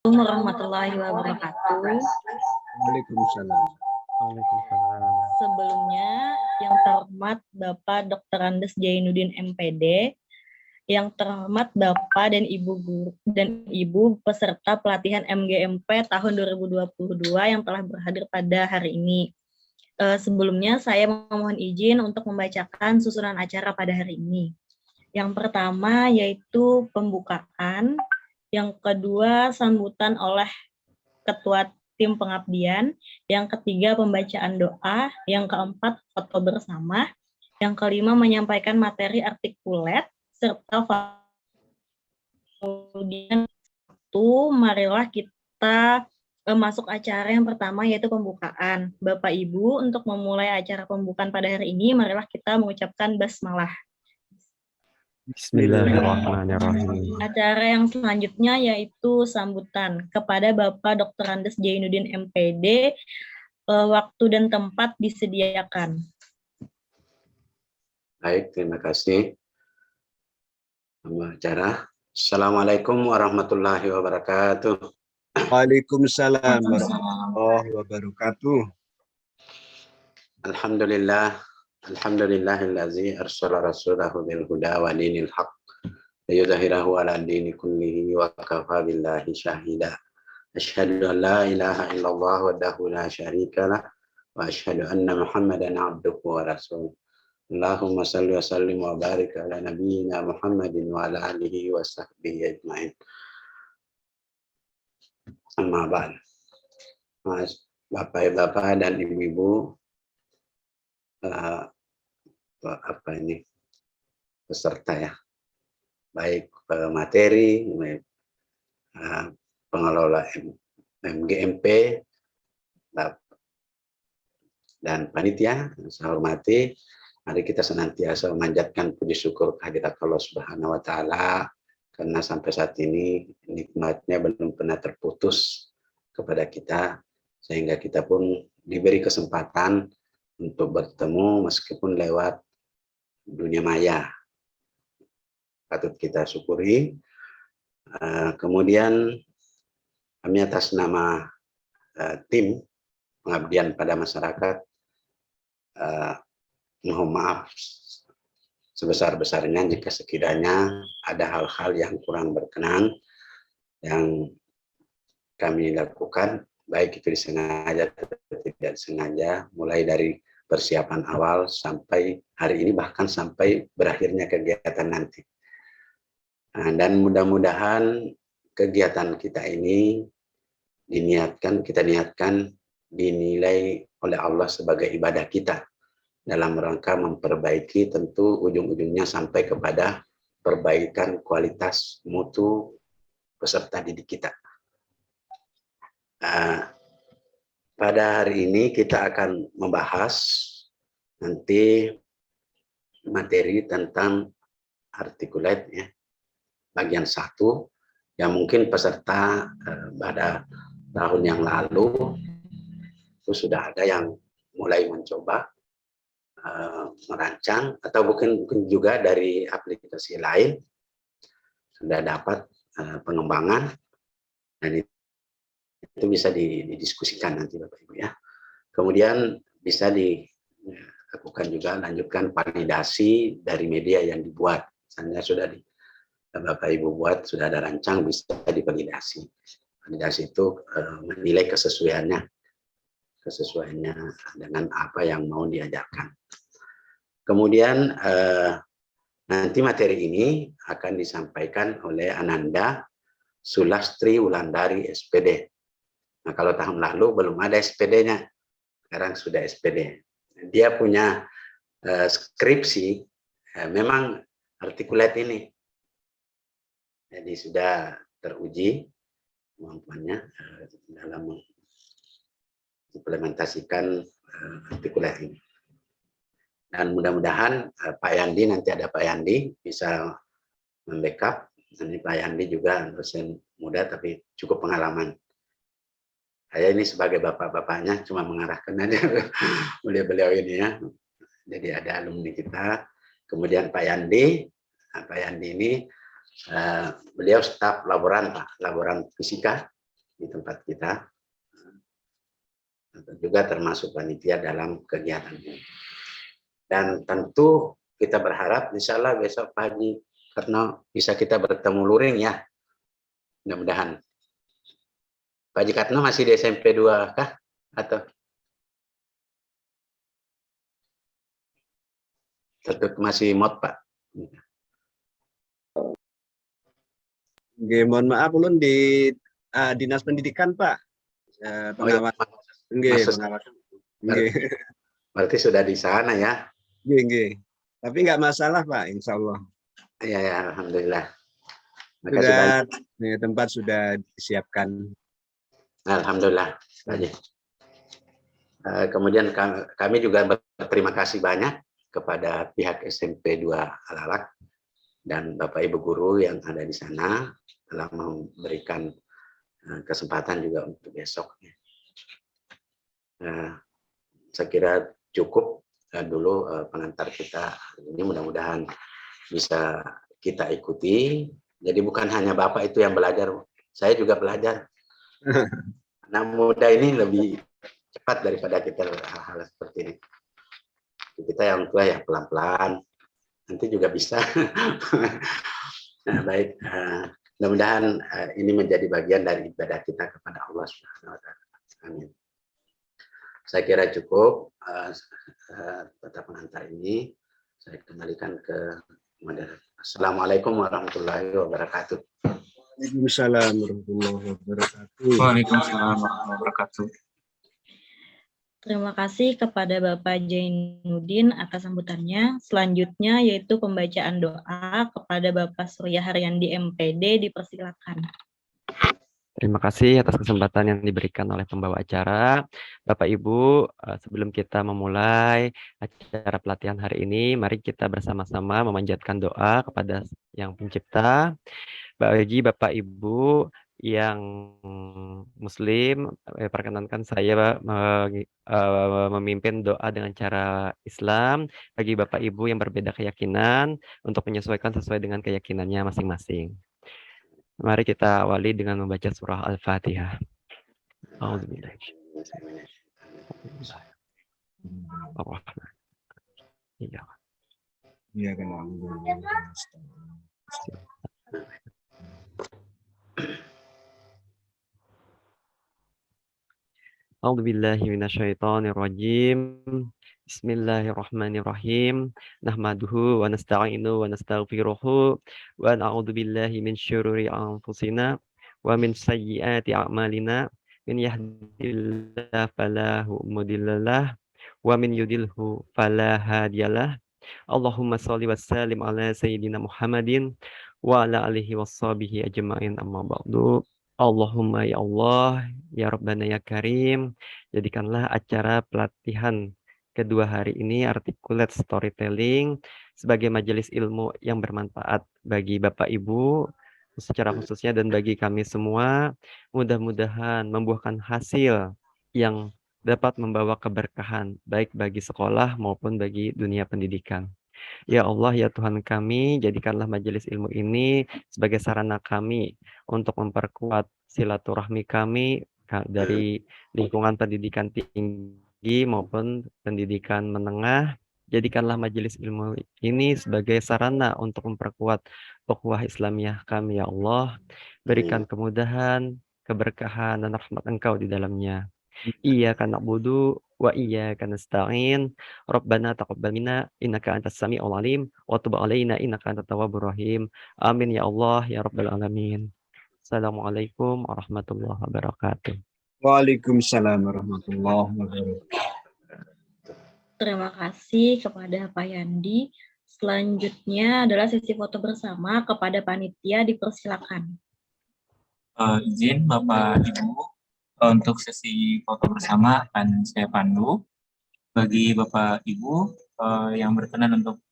Warahmatullahi wabarakatuh. Waalaikumsalam. Sebelumnya, yang terhormat Bapak Dr. Andes Jainuddin MPD, yang terhormat Bapak dan Ibu guru dan Ibu peserta pelatihan MGMP tahun 2022 yang telah berhadir pada hari ini. Sebelumnya saya memohon izin untuk membacakan susunan acara pada hari ini. Yang pertama yaitu pembukaan, yang kedua sambutan oleh Ketua Tim Pengabdian, yang ketiga pembacaan doa, yang keempat foto bersama, yang kelima menyampaikan materi artikulet, serta kemudian marilah kita masuk acara yang pertama yaitu pembukaan. Bapak Ibu, untuk memulai acara pembukaan pada hari ini, marilah kita mengucapkan basmalah. Bismillahirrahmanirrahim. Acara yang selanjutnya yaitu sambutan kepada Bapak Dr. Andes Jainuddin MPD. Waktu dan tempat disediakan. Baik, terima kasih. Nama acara. Assalamualaikum warahmatullahi wabarakatuh. Waalaikumsalam warahmatullahi wabarakatuh. Alhamdulillah. Alhamdulillahillazi arsala rasulahu bil huda wa dinil haq liyudhhirahu ala dini kullihi wa kafa billahi syahida. Asyhadu an la ilaha illallah wahdahu la syarika lah wa asyhadu anna Muhammadan abduhu wa rasuluh. Allahumma salli wa sallim wa barik ala nabiyyina Muhammadin wa ala alihi wa sahbihi ajma'in. Amma ba'd. Bapak-bapak dan ibu-ibu, peserta ya, baik materi, pengelola MGMP dan panitia, saya hormati. Mari kita senantiasa memanjatkan puji syukur kehadirat Allah Subhanahu wa taala karena sampai saat ini nikmatnya belum pernah terputus kepada kita, sehingga kita pun diberi kesempatan untuk bertemu meskipun lewat dunia maya. Patut kita syukuri. Kemudian kami atas nama tim pengabdian pada masyarakat mohon maaf sebesar-besarnya jika sekiranya ada hal-hal yang kurang berkenan yang kami lakukan, baik itu disengaja atau tidak disengaja, mulai dari persiapan awal sampai hari ini, bahkan sampai berakhirnya kegiatan nanti. Dan mudah-mudahan kegiatan kita ini kita niatkan dinilai oleh Allah sebagai ibadah kita dalam rangka memperbaiki, tentu ujung-ujungnya sampai kepada perbaikan kualitas mutu peserta didik kita. Pada hari ini kita akan membahas nanti materi tentang artikulat ya, bagian 1 yang mungkin peserta pada tahun yang lalu itu sudah ada yang mulai mencoba merancang, atau mungkin juga dari aplikasi lain sudah dapat pengembangan, dan itu bisa didiskusikan nanti Bapak Ibu ya. Kemudian bisa dilakukan juga, lanjutkan validasi dari media yang dibuat. Misalnya sudah Bapak Ibu buat, sudah ada rancang, bisa divalidasi. Validasi itu menilai kesesuaiannya dengan apa yang mau diajarkan. Kemudian nanti materi ini akan disampaikan oleh Ananda Sulastri Wulandari SPD. Nah, kalau tahun lalu belum ada SPD-nya, sekarang sudah SPD. Dia punya skripsi memang artikulat ini, jadi sudah teruji kemampuannya dalam implementasikan artikulat ini. Dan mudah-mudahan Pak Yandi, nanti ada Pak Yandi, bisa membackup. Nanti Pak Yandi juga dosen muda tapi cukup pengalaman. Saya ini sebagai bapak-bapaknya cuma mengarahkan aja beliau ini ya. Jadi ada alumni kita. Kemudian Pak Yandi ini beliau staf laboran fisika di tempat kita, juga termasuk panitia dalam kegiatan ini. Dan tentu kita berharap insya Allah besok pagi karena bisa kita bertemu luring ya, mudah-mudahan. Pak Haji Katno masih di SMP 2 kah? Atau tetap masih mod Pak? Nggih, mohon maaf ulun di Dinas Pendidikan, Pak. Oh ya, Pengawas. Nggih, maksud, pengawas. Nggih. berarti sudah di sana ya? Nggih, nggih. Tapi nggak masalah, Pak, insya Allah. Iya, ya, alhamdulillah. Makasih banyak. Tempat sudah disiapkan. Alhamdulillah, Pak Haji. Kemudian kami juga berterima kasih banyak kepada pihak SMP 2 Alalak dan Bapak Ibu guru yang ada di sana telah memberikan kesempatan juga untuk besok. Saya kira cukup dulu pengantar kita ini, mudah-mudahan bisa kita ikuti. Jadi bukan hanya Bapak itu yang belajar, saya juga belajar. Anak muda ini lebih cepat daripada kita hal-hal seperti ini. Kita yang tua ya pelan-pelan, nanti juga bisa. Nah, baik, mudah-mudahan ini menjadi bagian dari ibadah kita kepada Allah Subhanahu wa Ta'ala. Amin. Saya kira cukup pada pengantar ini. Saya kembalikan ke moderator. Assalamualaikum warahmatullahi wabarakatuh. Waalaikumsalam warahmatullahi wabarakatuh. Waalaikumsalam warahmatullahi wabarakatuh. Terima kasih kepada Bapak Jainuddin atas sambutannya. Selanjutnya yaitu pembacaan doa kepada Bapak Surya Haryandi MPD, dipersilakan. Terima kasih atas kesempatan yang diberikan oleh pembawa acara. Bapak Ibu, sebelum kita memulai acara pelatihan hari ini, mari kita bersama-sama memanjatkan doa kepada Yang Pencipta. Bagi Bapak Ibu yang Muslim, perkenankan saya memimpin doa dengan cara Islam. Bagi Bapak Ibu yang berbeda keyakinan, untuk menyesuaikan sesuai dengan keyakinannya masing-masing. Mari kita awali dengan membaca surah Al-Fatihah. Iya kan. A'udzu billahi minasyaitonir rajim. Bismillahirrahmanirrahim. Nahmaduhu wa nasta'inu wa nastaghfiruhu wa na'udzu billahi min syururi anfusina wa min sayyiati a'malina. Min yahdihillahu fala mudhillalah wa min yudlilhu fala hadiyalah. Allahumma shalli wa sallim ala sayyidina Muhammadin wa ala alihi washabihi ajma'in, amma ba'du. Allahumma ya Allah, ya Rabbana ya Karim, jadikanlah acara pelatihan kedua hari ini articulate storytelling sebagai majelis ilmu yang bermanfaat bagi Bapak Ibu secara khususnya dan bagi kami semua. Mudah-mudahan membuahkan hasil yang dapat membawa keberkahan baik bagi sekolah maupun bagi dunia pendidikan. Ya Allah, ya Tuhan kami, jadikanlah majelis ilmu ini sebagai sarana kami untuk memperkuat silaturahmi kami dari lingkungan pendidikan tinggi maupun pendidikan menengah. Jadikanlah majelis ilmu ini sebagai sarana untuk memperkuat ukhuwah Islamiyah kami, ya Allah. Berikan kemudahan, keberkahan, dan rahmat Engkau di dalamnya. Iyyaka na'budu wa iyyaka nasta'in. Rabbana taqabbal minna innaka antas samiul alim wa tub 'alaina innaka antat tawwabur rahim. Amin ya Allah ya rabbal alamin. Assalamualaikum warahmatullahi wabarakatuh. Waalaikumsalam warahmatullahi wabarakatuh. Terima kasih kepada Pak Yandi. Selanjutnya adalah sesi foto bersama kepada panitia, dipersilakan. Izin Bapak Ibu, untuk sesi foto bersama akan saya pandu. Bagi Bapak Ibu yang berkenan untuk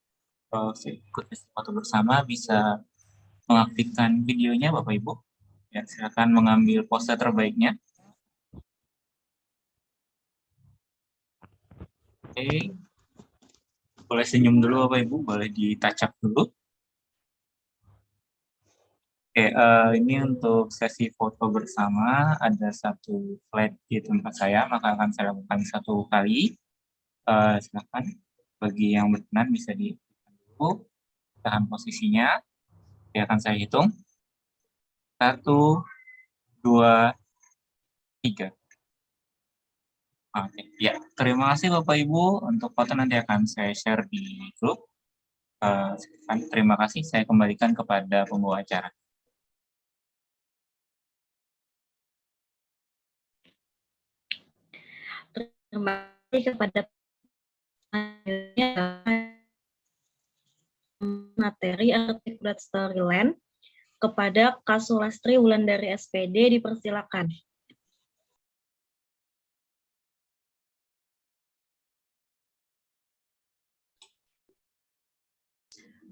ikut sesi foto bersama bisa mengaktifkan videonya Bapak Ibu. Ya, silakan mengambil pose terbaiknya. Oke. Boleh senyum dulu Bapak Ibu, boleh di touch up dulu. Oke, ini untuk sesi foto bersama ada satu slide di tempat saya, maka akan saya lakukan satu kali. Silakan bagi yang berkenan bisa di dulu, tahan posisinya. Ya, akan saya hitung. 1, 2, 3. Oke, ya. Terima kasih Bapak Ibu. Untuk foto nanti akan saya share di grup. Terima kasih. Saya kembalikan kepada pembawa acara. Terima kasih kepada materi articulate storyline. Kepada Kasulastri Wulandari SPD dipersilakan.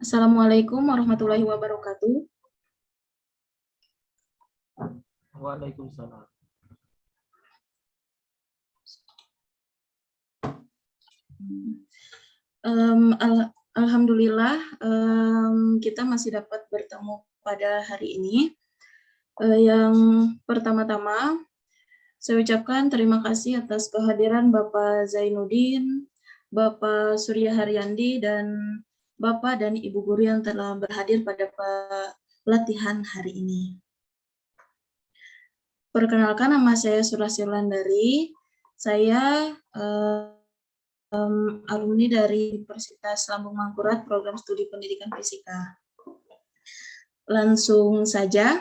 Assalamualaikum warahmatullahi wabarakatuh. Waalaikumsalam. Alhamdulillah kita masih dapat bertemu pada hari ini. Yang pertama-tama saya ucapkan terima kasih atas kehadiran Bapak Zainuddin, Bapak Surya Haryandi, dan Bapak dan Ibu guru yang telah berhadir pada pelatihan hari ini. Perkenalkan, nama saya Surasih Wulandari. Saya alumni dari Universitas Lambung Mangkurat, program studi pendidikan fisika. Langsung saja,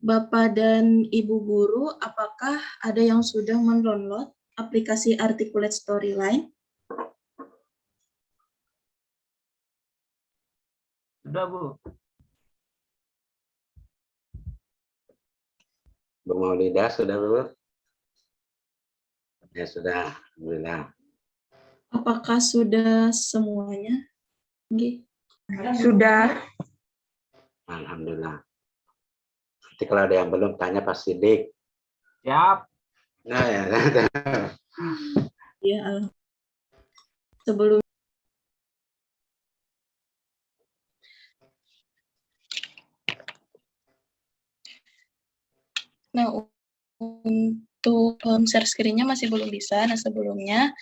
Bapak dan Ibu guru, apakah ada yang sudah mendownload aplikasi Articulate Storyline? Sudah, Bu. Bu Maulida sudah, Bu? Ya sudah, alhamdulillah. Apakah sudah semuanya? Sudah. Alhamdulillah. Nanti kalau ada yang belum tanya pasti Dik. Siap. Nah, ya. Ya, sebelum untuk share screen-nya masih belum bisa. Nah, sebelumnya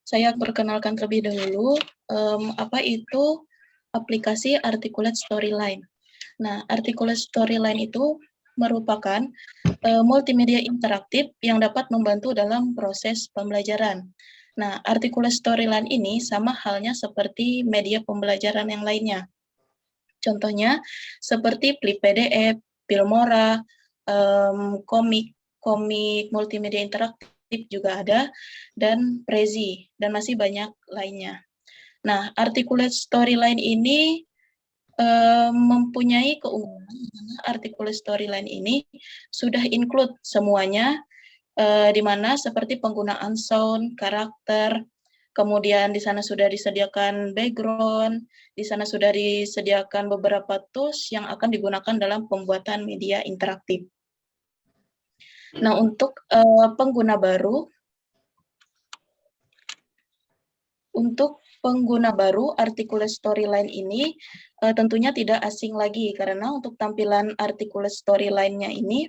saya perkenalkan terlebih dahulu apa itu aplikasi Articulate Storyline. Nah, Articulate Storyline itu merupakan multimedia interaktif yang dapat membantu dalam proses pembelajaran. Nah, Articulate Storyline ini sama halnya seperti media pembelajaran yang lainnya. Contohnya seperti Flip PDF, Filmora, komik multimedia interaktif juga ada, dan Prezi, dan masih banyak lainnya. Nah, Articulate Storyline ini mempunyai keunggulan, Articulate Storyline ini sudah include semuanya, di mana seperti penggunaan sound, karakter, kemudian di sana sudah disediakan background, di sana sudah disediakan beberapa tools yang akan digunakan dalam pembuatan media interaktif. Nah, untuk pengguna baru, Articulate Storyline ini tentunya tidak asing lagi, karena untuk tampilan Articulate Storyline-nya ini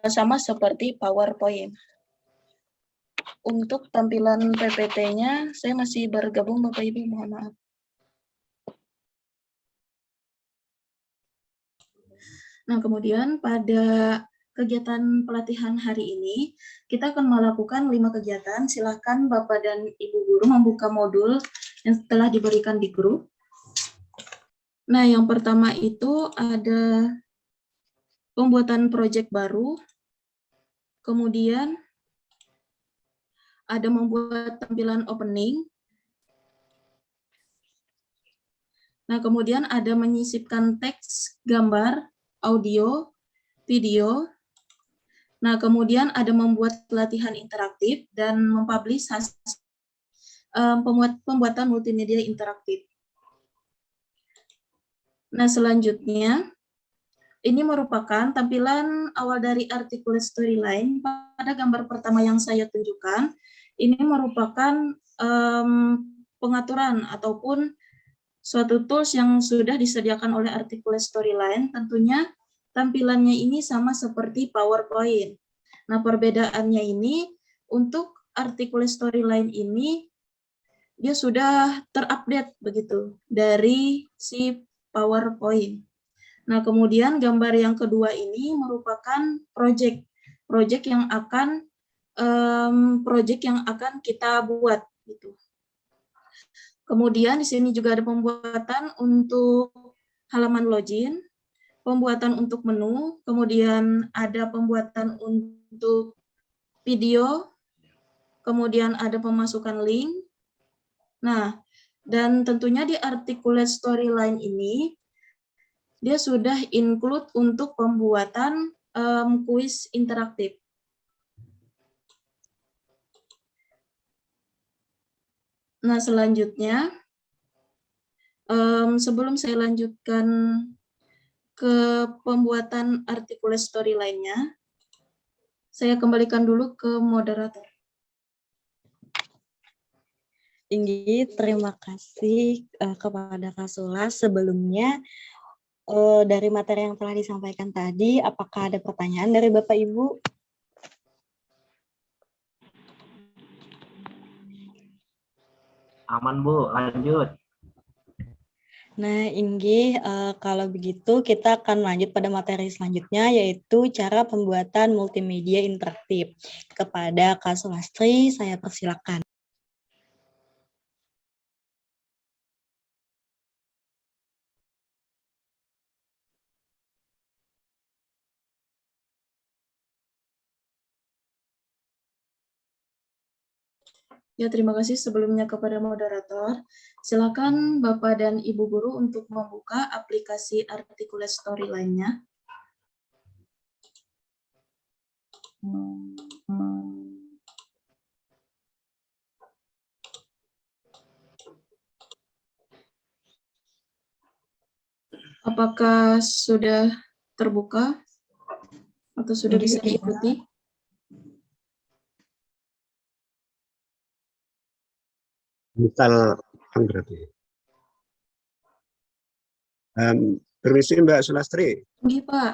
sama seperti PowerPoint. Untuk tampilan PPT-nya, saya masih bergabung, Bapak Ibu, mohon maaf. Nah, kemudian pada kegiatan pelatihan hari ini, kita akan melakukan 5 kegiatan. Silakan Bapak dan Ibu guru membuka modul yang telah diberikan di grup. Nah, yang pertama itu ada pembuatan proyek baru, kemudian ada membuat tampilan opening. Nah, kemudian ada menyisipkan teks, gambar, audio, video. Nah, kemudian ada membuat pelatihan interaktif dan mempublish hasil pembuatan multimedia interaktif. Nah, selanjutnya, ini merupakan tampilan awal dari Articulate Storyline. Pada gambar pertama yang saya tunjukkan, ini merupakan pengaturan ataupun suatu tools yang sudah disediakan oleh Articulate Storyline. Tentunya tampilannya ini sama seperti PowerPoint. Nah, perbedaannya ini untuk Articulate Storyline ini dia sudah terupdate begitu dari si PowerPoint. Nah, kemudian gambar yang kedua ini merupakan project yang akan kita buat gitu. Kemudian di sini juga ada pembuatan untuk halaman login, pembuatan untuk menu, kemudian ada pembuatan untuk video, kemudian ada pemasukan link. Nah, dan tentunya di Articulate Storyline ini dia sudah include untuk pembuatan kuis interaktif. Nah, selanjutnya, sebelum saya lanjutkan ke pembuatan Articulate Storyline-nya, saya kembalikan dulu ke moderator. Inggi, terima kasih kepada Kak Sula. Sebelumnya, dari materi yang telah disampaikan tadi, apakah ada pertanyaan dari Bapak Ibu? Aman Bu, lanjut. Nah, Inggi, kalau begitu kita akan lanjut pada materi selanjutnya, yaitu cara pembuatan multimedia interaktif. Kepada Kak Sulastri, saya persilakan. Ya, terima kasih sebelumnya kepada moderator. Silakan Bapak dan Ibu Guru untuk membuka aplikasi Articulate Storyline-nya. Apakah sudah terbuka atau sudah bisa diikuti? Misal berarti. Permisi Mbak Sulastri. Iya, Pak.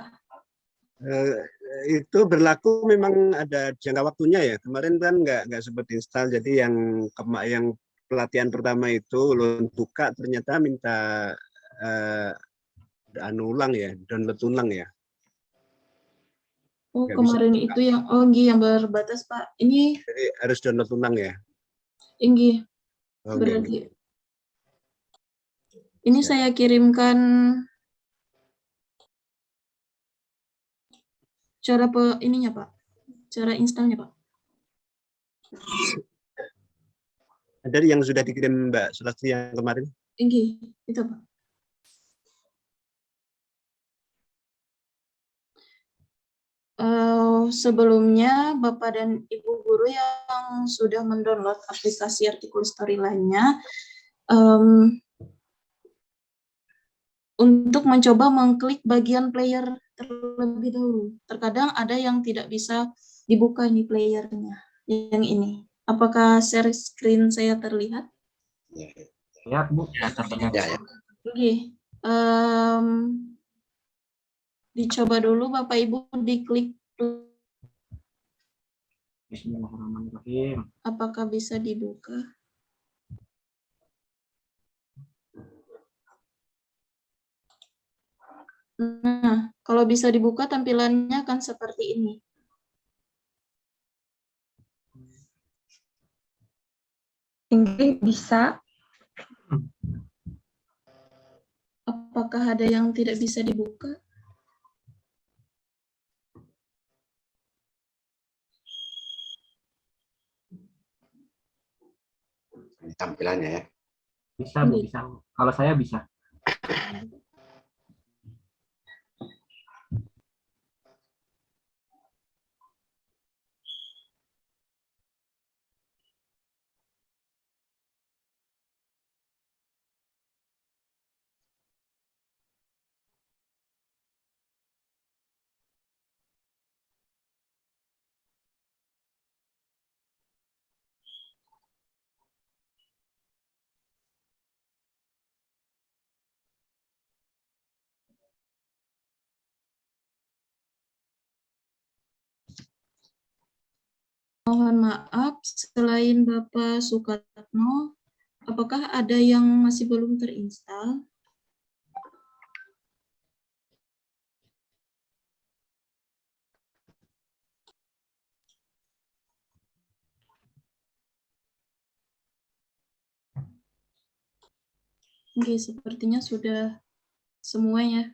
Itu berlaku memang ada jangka waktunya ya. Kemarin kan nggak sempat install, jadi yang pelatihan pertama itu ulun buka ternyata minta ulang ya, download ulang ya. Oh, Nggak bisa kemarin buka. itu yang berbatas, Pak. Ini Jadi harus download ulang ya. Inggi, Oke, berarti gitu. ini Siap. saya kirimkan cara ininya, Pak. Cara installnya, Pak. Ada yang sudah dikirim Mbak Sulastri yang kemarin? Inggi, itu, Pak. Sebelumnya Bapak dan Ibu Guru yang sudah mendownload aplikasi Articulate Storyline-nya, untuk mencoba mengklik bagian player terlebih dahulu. Terkadang ada yang tidak bisa dibuka ini playernya, yang ini. Apakah share screen saya terlihat? Lihat Bu. Ya, terlihat. Ya. Oke. Dicoba dulu Bapak Ibu diklik dulu. Bismillahirrahmanirrahim. Apakah bisa dibuka? Nah, kalau bisa dibuka tampilannya akan seperti ini. Inggi, bisa? Apakah ada yang tidak bisa dibuka? Ini tampilannya ya. Bisa Bu, bisa. Kalau saya bisa. Mohon maaf, selain Bapak Sukatno, apakah ada yang masih belum terinstall? Oke, sepertinya sudah semuanya.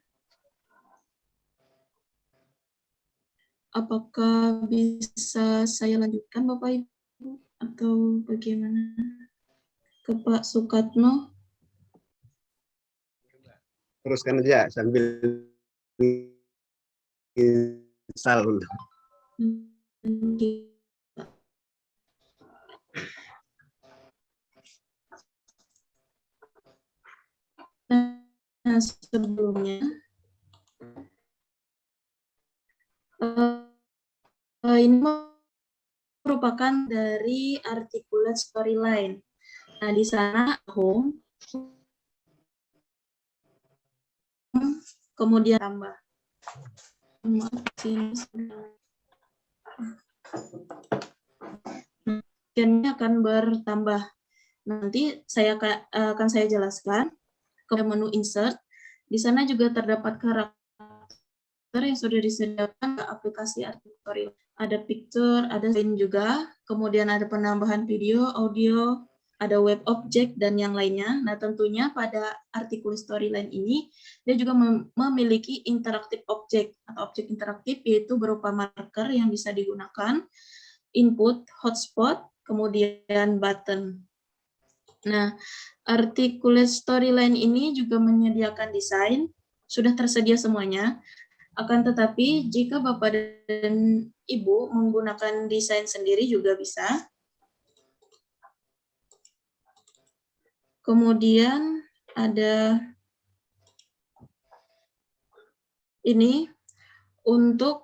Apakah bisa saya lanjutkan Bapak Ibu atau bagaimana? Ke Pak Sukatno? Teruskan aja sambil install. Nah, sebelumnya ini merupakan dari articulate storyline. Nah, di sana home, kemudian tambah. Ini akan bertambah. Nanti akan saya jelaskan ke menu insert. Di sana juga terdapat karakter yang sudah disediakan ke aplikasi articulate. Ada picture, ada scene juga, kemudian ada penambahan video, audio, ada web object, dan yang lainnya. Nah, tentunya pada articulate storyline ini, dia juga memiliki interactive object, atau objek interaktif, yaitu berupa marker yang bisa digunakan, input, hotspot, kemudian button. Nah, articulate storyline ini juga menyediakan desain, sudah tersedia semuanya. Akan tetapi, jika Bapak dan Ibu menggunakan desain sendiri juga bisa. Kemudian ada ini untuk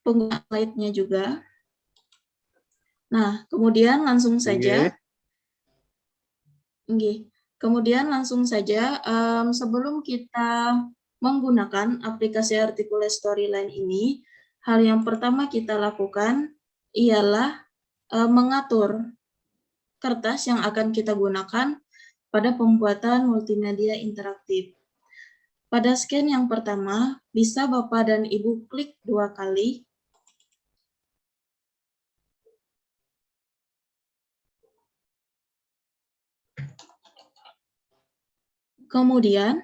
pengguna slide-nya juga. Nah, kemudian langsung saja. Kemudian langsung saja, sebelum kita menggunakan aplikasi articulate storyline ini, hal yang pertama kita lakukan ialah mengatur kertas yang akan kita gunakan pada pembuatan multimedia interaktif. Pada scan yang pertama, bisa Bapak dan Ibu klik 2 kali. Kemudian,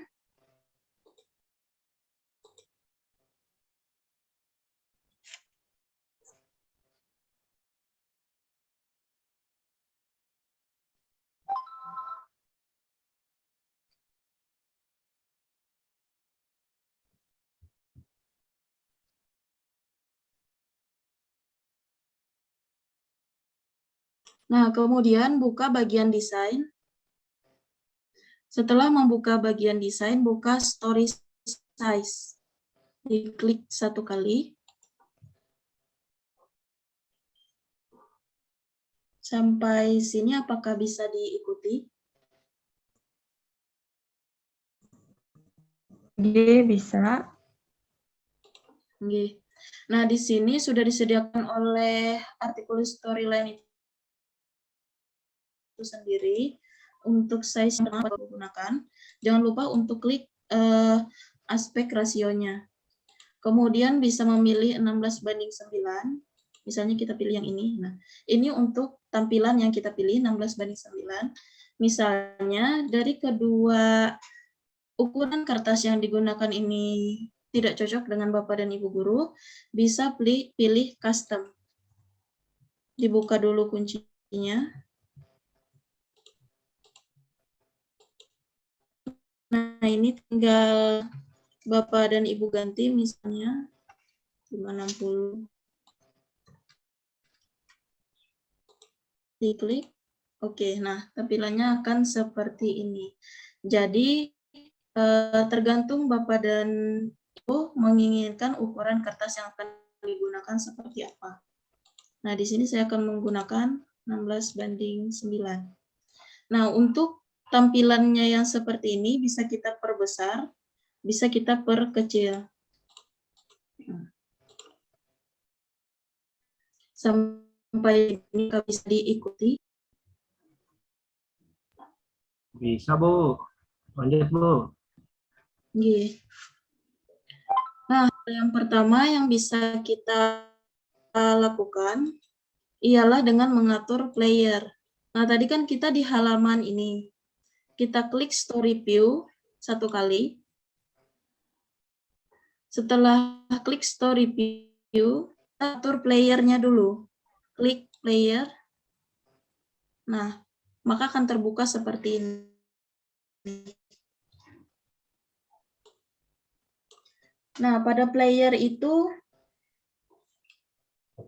kemudian buka bagian desain. Setelah membuka bagian desain, buka story size. Diklik 1 kali. Sampai sini apakah bisa diikuti? Bisa. Nah, di sini sudah disediakan oleh articulate storyline itu sendiri untuk size yang Bapak gunakan. Jangan lupa untuk klik aspek rasionya. Kemudian bisa memilih 16:9. Misalnya kita pilih yang ini. Nah, ini untuk tampilan yang kita pilih 16:9. Misalnya dari kedua ukuran kertas yang digunakan ini tidak cocok dengan Bapak dan Ibu guru, bisa pilih custom. Dibuka dulu kuncinya. Nah, ini tinggal Bapak dan Ibu ganti, misalnya 560. Diklik. Oke, nah tampilannya akan seperti ini. Jadi, tergantung Bapak dan Ibu menginginkan ukuran kertas yang akan digunakan seperti apa. Nah, di sini saya akan menggunakan 16:9. Nah, untuk tampilannya yang seperti ini bisa kita perbesar, bisa kita perkecil. Sampai ini bisa diikuti. Bisa, Bu. Lanjut, Bu. Nggih. Nah, yang pertama yang bisa kita lakukan ialah dengan mengatur player. Nah, tadi kan kita di halaman ini. Kita klik story view satu kali. Setelah klik story view, atur playernya dulu. Klik player. Nah, maka akan terbuka seperti ini. Nah, pada player itu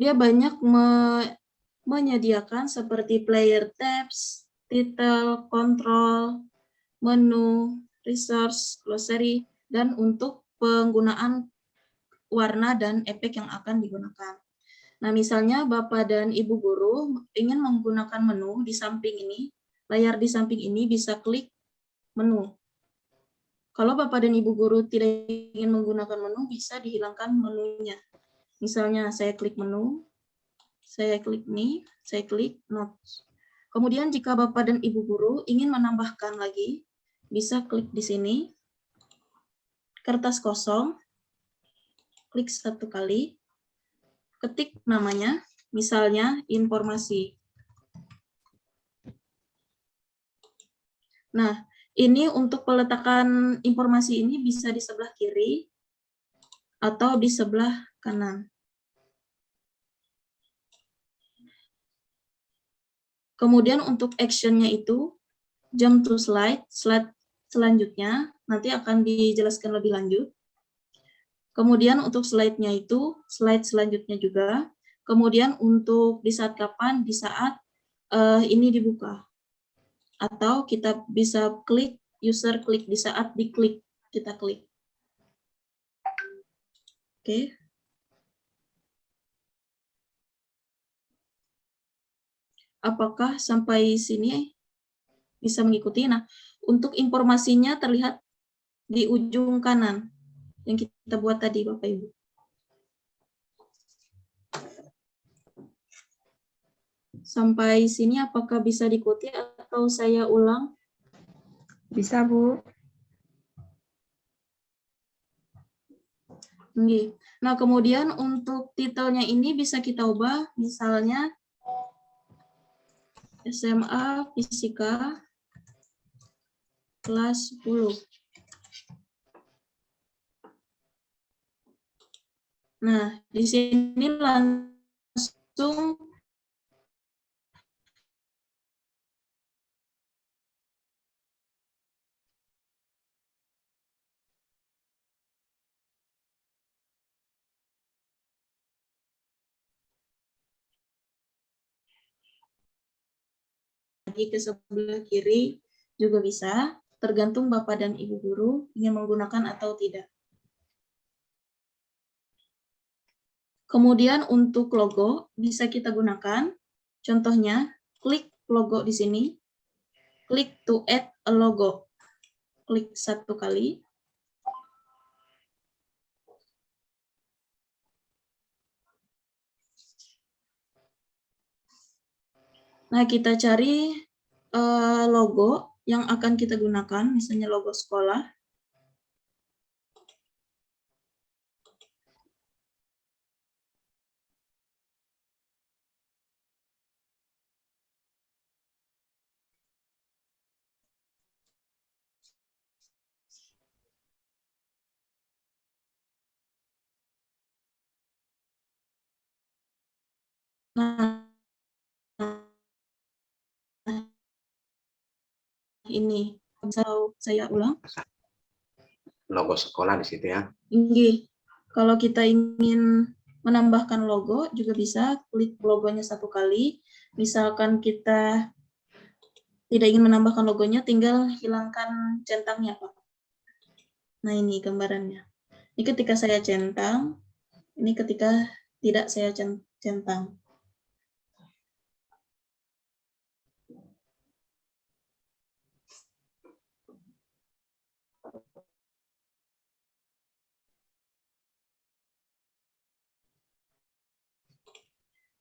dia banyak menyediakan seperti player tabs, title, control, menu, resource, glossary, dan untuk penggunaan warna dan efek yang akan digunakan. Nah, misalnya Bapak dan Ibu guru ingin menggunakan menu di samping ini, layar di samping ini bisa klik menu. Kalau Bapak dan Ibu guru tidak ingin menggunakan menu, bisa dihilangkan menunya. Misalnya saya klik menu, saya klik ini, saya klik notes. Kemudian jika Bapak dan Ibu guru ingin menambahkan lagi, bisa klik di sini, kertas kosong, klik satu kali, ketik namanya, misalnya informasi. Nah, ini untuk peletakan informasi ini bisa di sebelah kiri atau di sebelah kanan. Kemudian untuk action-nya itu, jump to slide selanjutnya, nanti akan dijelaskan lebih lanjut. Kemudian untuk slide-nya itu, slide selanjutnya juga. Kemudian untuk di saat kapan, di saat ini dibuka. Atau kita bisa klik, user klik, di saat diklik, kita klik. Oke. Apakah sampai sini bisa mengikuti? Nah, untuk informasinya terlihat di ujung kanan yang kita buat tadi, Bapak Ibu. Sampai sini apakah bisa diikuti atau saya ulang? Bisa, Bu. Nah, kemudian untuk titelnya ini bisa kita ubah, misalnya SMA Fisika kelas 10. Nah, di sini langsung lagi ke sebelah kiri juga bisa, tergantung Bapak dan Ibu guru ingin menggunakan atau tidak. Kemudian untuk logo bisa kita gunakan, contohnya klik logo di sini, klik to add a logo, klik satu kali. Nah, kita cari logo yang akan kita gunakan, misalnya logo sekolah. Nah, ini saya ulang. Logo sekolah di situ ya. Ini kalau kita ingin menambahkan logo juga bisa klik logonya satu kali. Misalkan kita tidak ingin menambahkan logonya, tinggal hilangkan centangnya, Pak. Nah, ini gambarannya. Ini ketika saya centang, ini ketika tidak saya centang.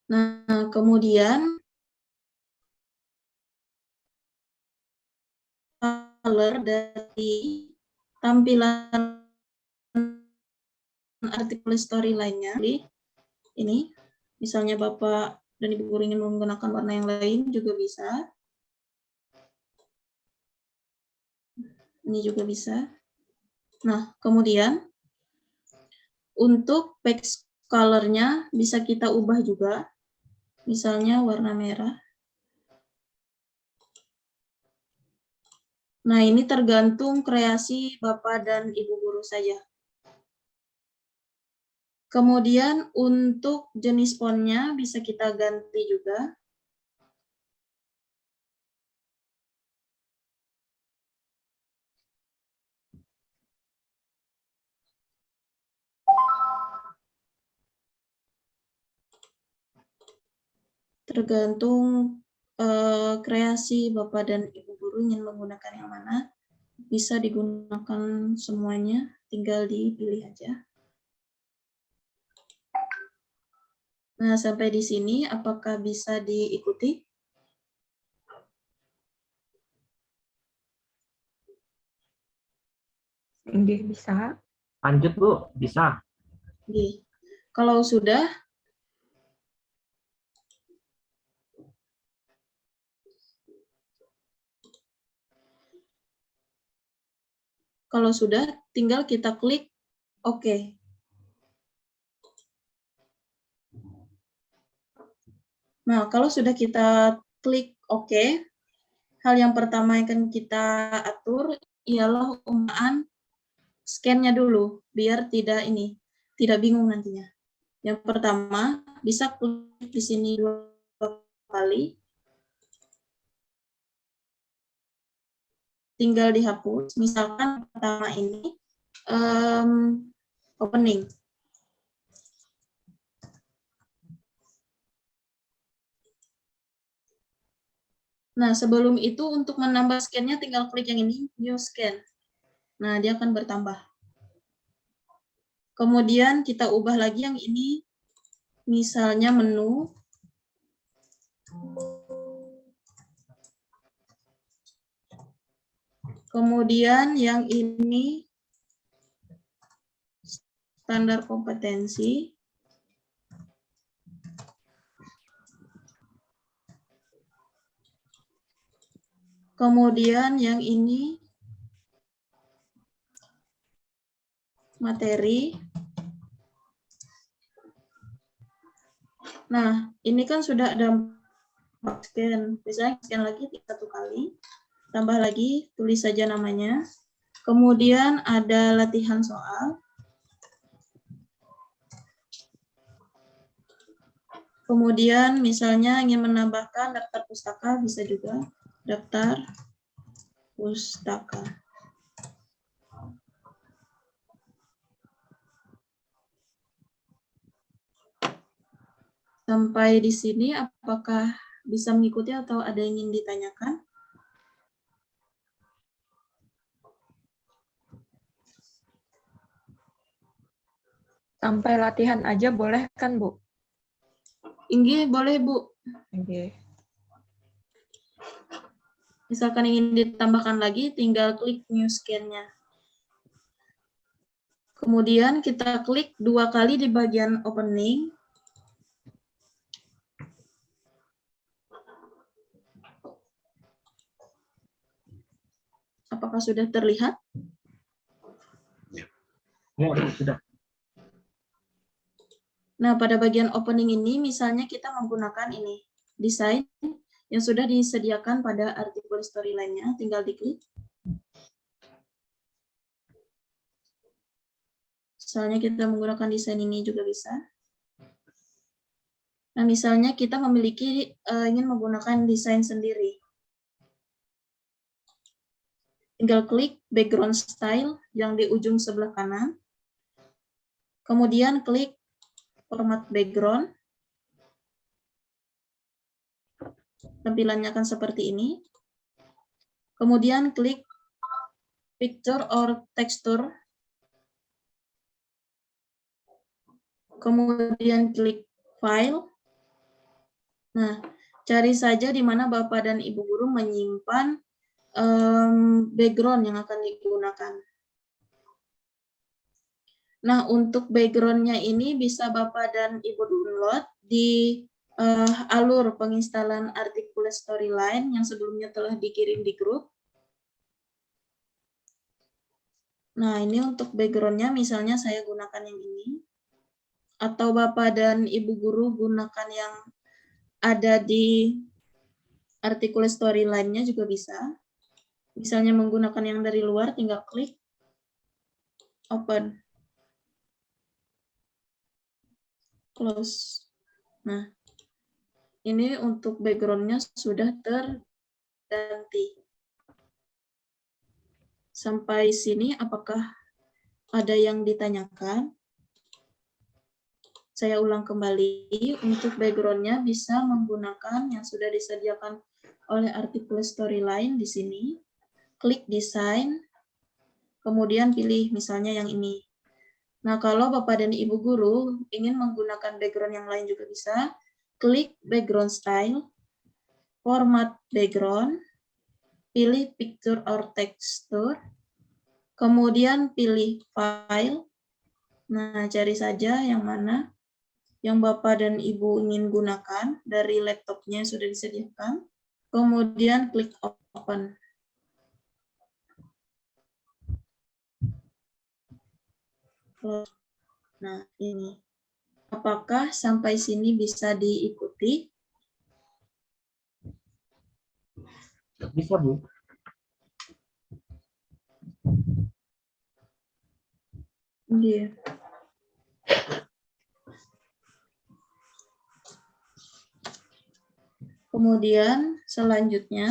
Nah, kemudian color dari tampilan artikel story lainnya. Ini, misalnya Bapak dan Ibu guru ingin menggunakan warna yang lain juga bisa. Ini juga bisa. Nah, kemudian untuk page color-nya bisa kita ubah juga. Misalnya warna merah. Nah, ini tergantung kreasi Bapak dan Ibu guru saja. Kemudian untuk jenis fontnya bisa kita ganti juga. Tergantung kreasi Bapak dan Ibu guru ingin menggunakan yang mana. Bisa digunakan semuanya, tinggal dipilih aja. Nah, sampai di sini apakah bisa diikuti? Nggih, bisa. Lanjut Bu, bisa. Nggih. Kalau sudah, tinggal kita klik OK. Nah, kalau sudah kita klik OK, hal yang pertama yang akan kita atur ialah penggunaan scan-nya dulu, biar tidak bingung nantinya. Yang pertama, bisa klik di sini 2 kali. Tinggal dihapus. Misalkan pertama ini opening. Nah, sebelum itu untuk menambah scan-nya tinggal klik yang ini, New Scan. Nah, dia akan bertambah. Kemudian kita ubah lagi yang ini, misalnya menu. Kemudian yang ini standar kompetensi. Kemudian yang ini materi. Nah, ini kan sudah ada scan. Misalnya scan lagi 1 kali. Tambah lagi, tulis saja namanya. Kemudian ada latihan soal. Kemudian misalnya ingin menambahkan daftar pustaka, bisa juga daftar pustaka. Sampai di sini apakah bisa mengikuti atau ada yang ingin ditanyakan? Sampai latihan aja boleh kan, Bu? Inggih, boleh, Bu. Nggih. Misalkan ingin ditambahkan lagi, tinggal klik new scan-nya. Kemudian kita klik 2 kali di bagian opening. Apakah sudah terlihat? Ya, sudah. Nah, pada bagian opening ini, misalnya kita menggunakan ini, desain yang sudah disediakan pada artikel story lainnya, tinggal diklik. Misalnya kita menggunakan desain ini juga bisa. Nah, misalnya kita memiliki ingin menggunakan desain sendiri. Tinggal klik background style yang di ujung sebelah kanan. Kemudian klik format background. Tampilannya akan seperti ini. Kemudian klik picture or texture. Kemudian klik file. Nah, cari saja di mana Bapak dan Ibu guru menyimpan background yang akan digunakan. Nah, untuk background-nya ini bisa Bapak dan Ibu download di alur penginstalan Articulate Storyline yang sebelumnya telah dikirim di grup. Nah, ini untuk background-nya misalnya saya gunakan yang ini. Atau Bapak dan Ibu guru gunakan yang ada di Articulate Storyline-nya juga bisa. Misalnya menggunakan yang dari luar, tinggal klik open, close. Nah, ini untuk background-nya sudah terganti. Sampai sini apakah ada yang ditanyakan? Saya ulang kembali, untuk background-nya bisa menggunakan yang sudah disediakan oleh Articulate Storyline di sini. Klik desain, kemudian pilih misalnya yang ini. Nah, kalau Bapak dan Ibu guru ingin menggunakan background yang lain juga bisa, klik background style, format background, pilih picture or texture, kemudian pilih file. Nah, cari saja yang mana yang Bapak dan Ibu ingin gunakan dari laptopnya yang sudah disediakan. Kemudian klik open. Nah, ini. Apakah sampai sini bisa diikuti? Bisa, Bu. Iya. Kemudian selanjutnya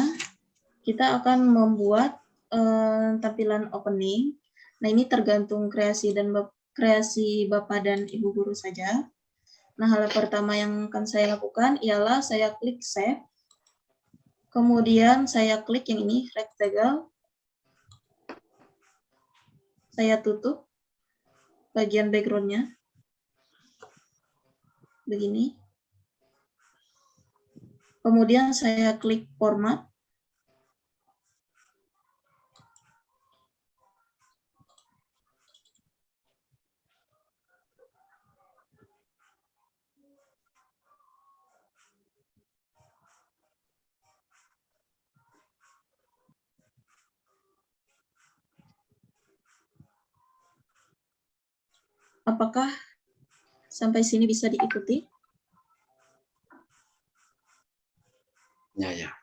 kita akan membuat tampilan opening. Nah, ini tergantung kreasi Bapak dan Ibu guru saja. Nah, hal pertama yang akan saya lakukan ialah saya klik save. Kemudian saya klik yang ini, rectangle. Saya tutup bagian background-nya. Begini. Kemudian saya klik format. Apakah sampai sini bisa diikuti? Ya.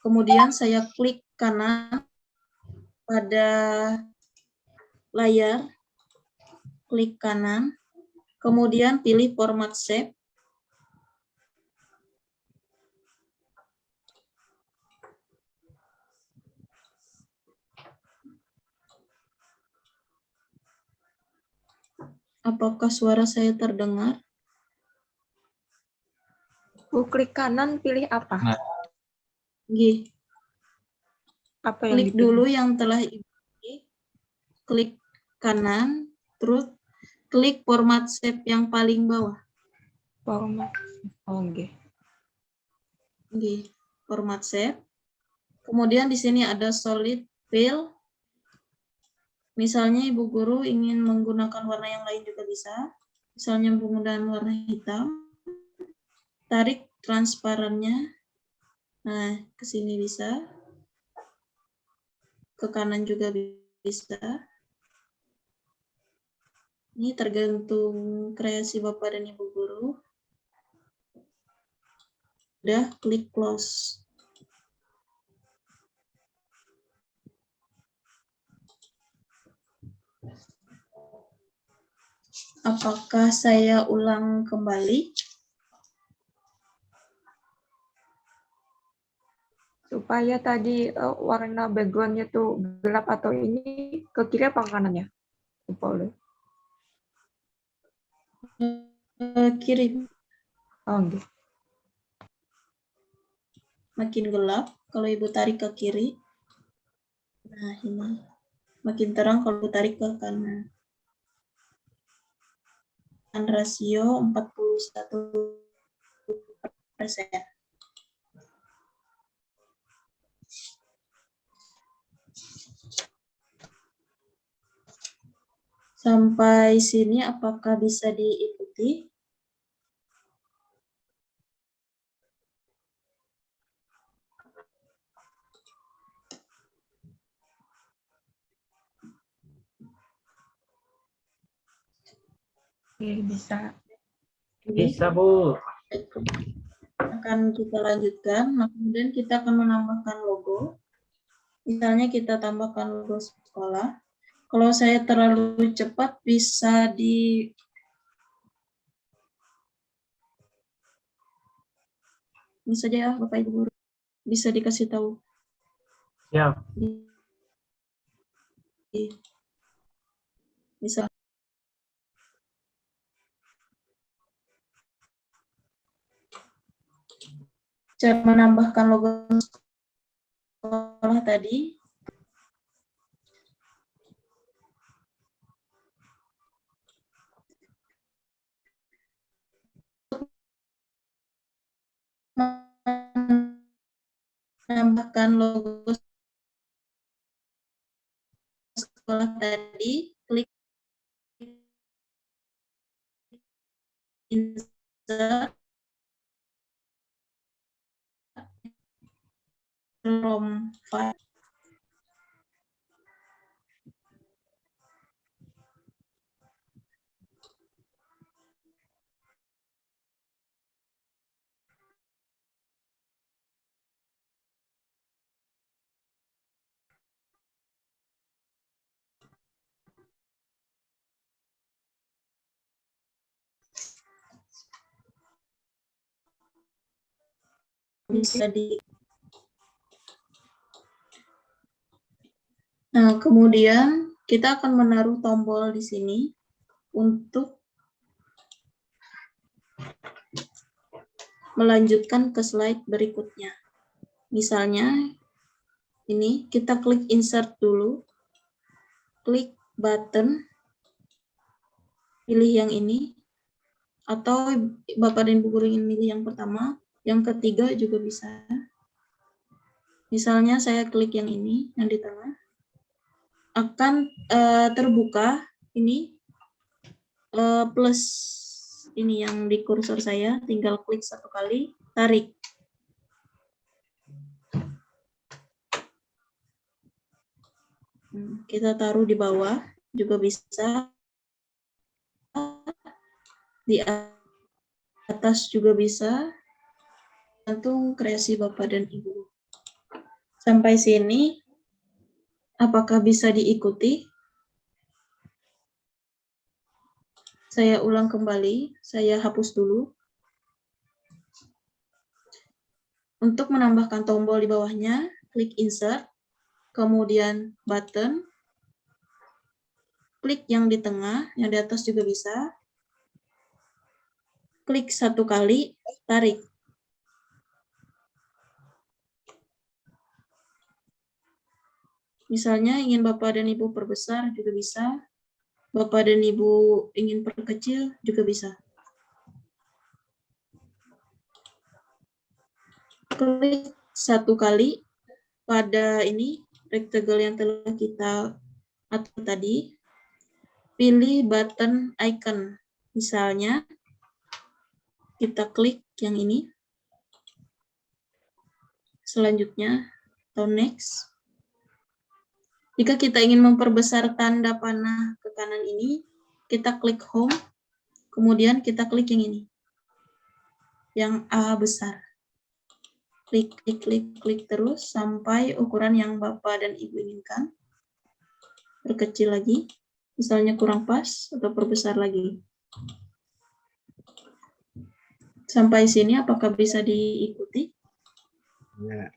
Kemudian saya klik kanan pada layar, klik kanan, kemudian pilih format shape. Apakah suara saya terdengar? Bu, klik kanan, pilih apa? Nah. Gih. Apa yang Klik dipilih? dulu yang telah Ibu klik, klik kanan, terus klik format shape yang paling bawah. Format. Oke. Gih, format shape. Kemudian di sini ada solid fill. Misalnya Ibu guru ingin menggunakan warna yang lain juga bisa. Misalnya menggunakan warna hitam. Tarik transparannya. Nah, ke sini bisa. Ke kanan juga bisa. Ini tergantung kreasi Bapak dan Ibu guru. Udah, klik close. Apakah saya ulang kembali? Supaya tadi warna background-nya tuh gelap atau ini ke kiri apa ke kanan ya? Lupa udah. Kiri. Oh, gitu. Makin gelap kalau Ibu tarik ke kiri. Nah, ini. Makin terang kalau Ibu tarik ke kanan. Rasio 41 Sampai sini apakah bisa diikuti? Oke, bisa. Bisa, Bu. Akan kita lanjutkan. Nah, kemudian kita akan menambahkan logo. Misalnya kita tambahkan logo sekolah. Kalau saya terlalu cepat bisa ini saja ya Bapak Ibu guru. Bisa dikasih tahu. Siap. Bisa. Cara menambahkan logo sekolah tadi. Menambahkan logo sekolah tadi, klik insert from file. Bisa di. Nah, kemudian kita akan menaruh tombol di sini untuk melanjutkan ke slide berikutnya. Misalnya, ini kita klik insert dulu, klik button, pilih yang ini, atau Bapak dan Ibu guru ingin milih yang pertama, yang ketiga juga bisa. Misalnya saya klik yang ini, yang di tengah, akan terbuka ini plus ini yang di kursor saya, tinggal klik satu kali, tarik. Kita taruh di bawah, juga bisa. Di atas juga bisa. Tergantung kreasi Bapak dan Ibu. Sampai sini, apakah bisa diikuti? Saya ulang kembali, saya hapus dulu. Untuk menambahkan tombol di bawahnya, klik insert, kemudian button, klik yang di tengah, yang di atas juga bisa. Klik satu kali, tarik. Misalnya ingin Bapak dan Ibu perbesar juga bisa. Bapak dan Ibu ingin perkecil juga bisa. Klik satu kali pada ini rectangle yang telah kita atur tadi. Pilih button icon. Misalnya kita klik yang ini. Selanjutnya atau next. Jika kita ingin memperbesar tanda panah ke kanan ini, kita klik home, kemudian kita klik yang ini, yang A besar. Klik, klik, klik, klik terus sampai ukuran yang Bapak dan Ibu inginkan. Perkecil lagi, misalnya kurang pas, atau perbesar lagi. Sampai sini apakah bisa diikuti? Ya.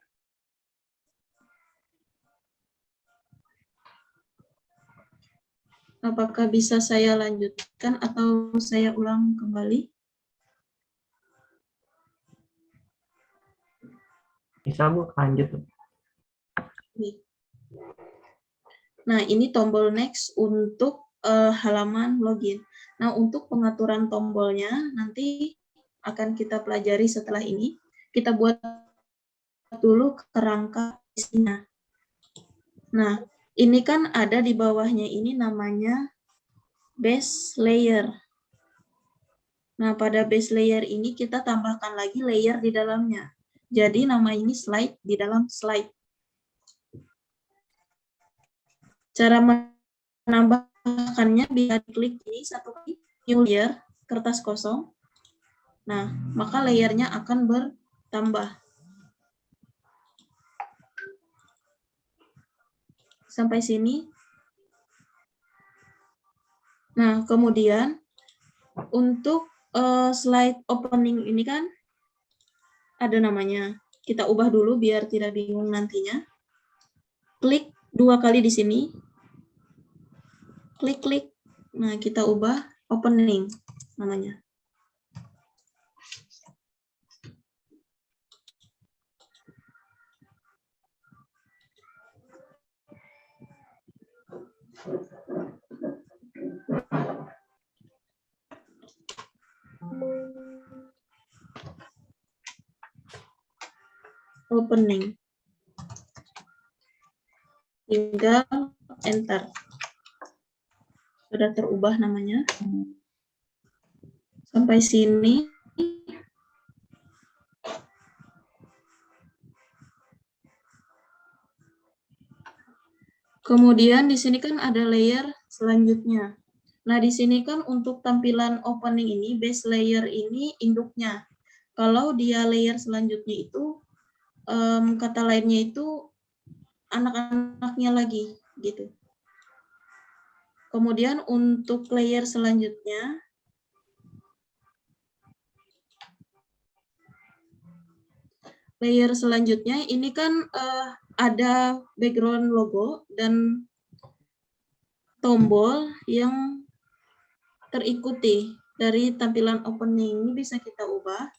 Apakah bisa saya lanjutkan atau saya ulang kembali? Bisa, Bu. Lanjut. Nah, ini tombol next untuk halaman login. Nah, untuk pengaturan tombolnya nanti akan kita pelajari setelah ini. Kita buat dulu kerangka isinya. Nah, ini kan ada di bawahnya ini namanya base layer. Nah, pada base layer ini kita tambahkan lagi layer di dalamnya. Jadi nama ini slide di dalam slide. Cara menambahkannya bisa diklik ini satu kali, new layer, kertas kosong. Nah, maka layernya akan bertambah. Sampai sini. Nah, kemudian untuk slide opening ini kan ada namanya. Kita ubah dulu biar tidak bingung nantinya. Klik 2 kali di sini. Klik-klik. Nah, kita ubah opening namanya. Opening. Tinggal enter. Sudah terubah namanya. Sampai sini. Kemudian di sini kan ada layer selanjutnya. Nah, di sini kan untuk tampilan opening ini, base layer ini induknya. Kalau dia layer selanjutnya itu, kata lainnya itu anak-anaknya lagi, gitu. Kemudian untuk layer selanjutnya, ini kan ada background logo dan tombol yang terikuti dari tampilan opening. Ini bisa kita ubah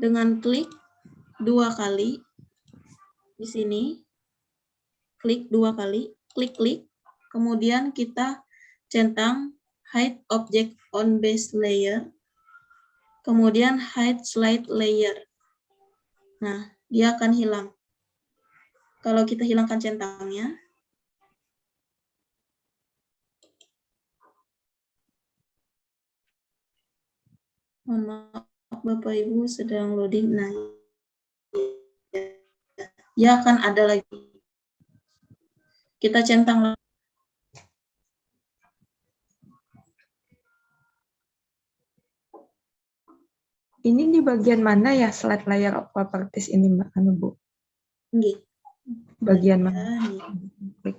dengan klik 2 kali di sini. Klik 2 kali, klik-klik. Kemudian kita centang hide object on base layer. Kemudian hide slide layer. Nah, dia akan hilang. Kalau kita hilangkan centangnya, mohon maaf Bapak Ibu sedang loading. Nah, dia akan ada lagi. Kita centang lagi. Ini di bagian mana ya slide layer of properties ini, Mbak Anu, Bu? Nggih. Bagian mana? Nih.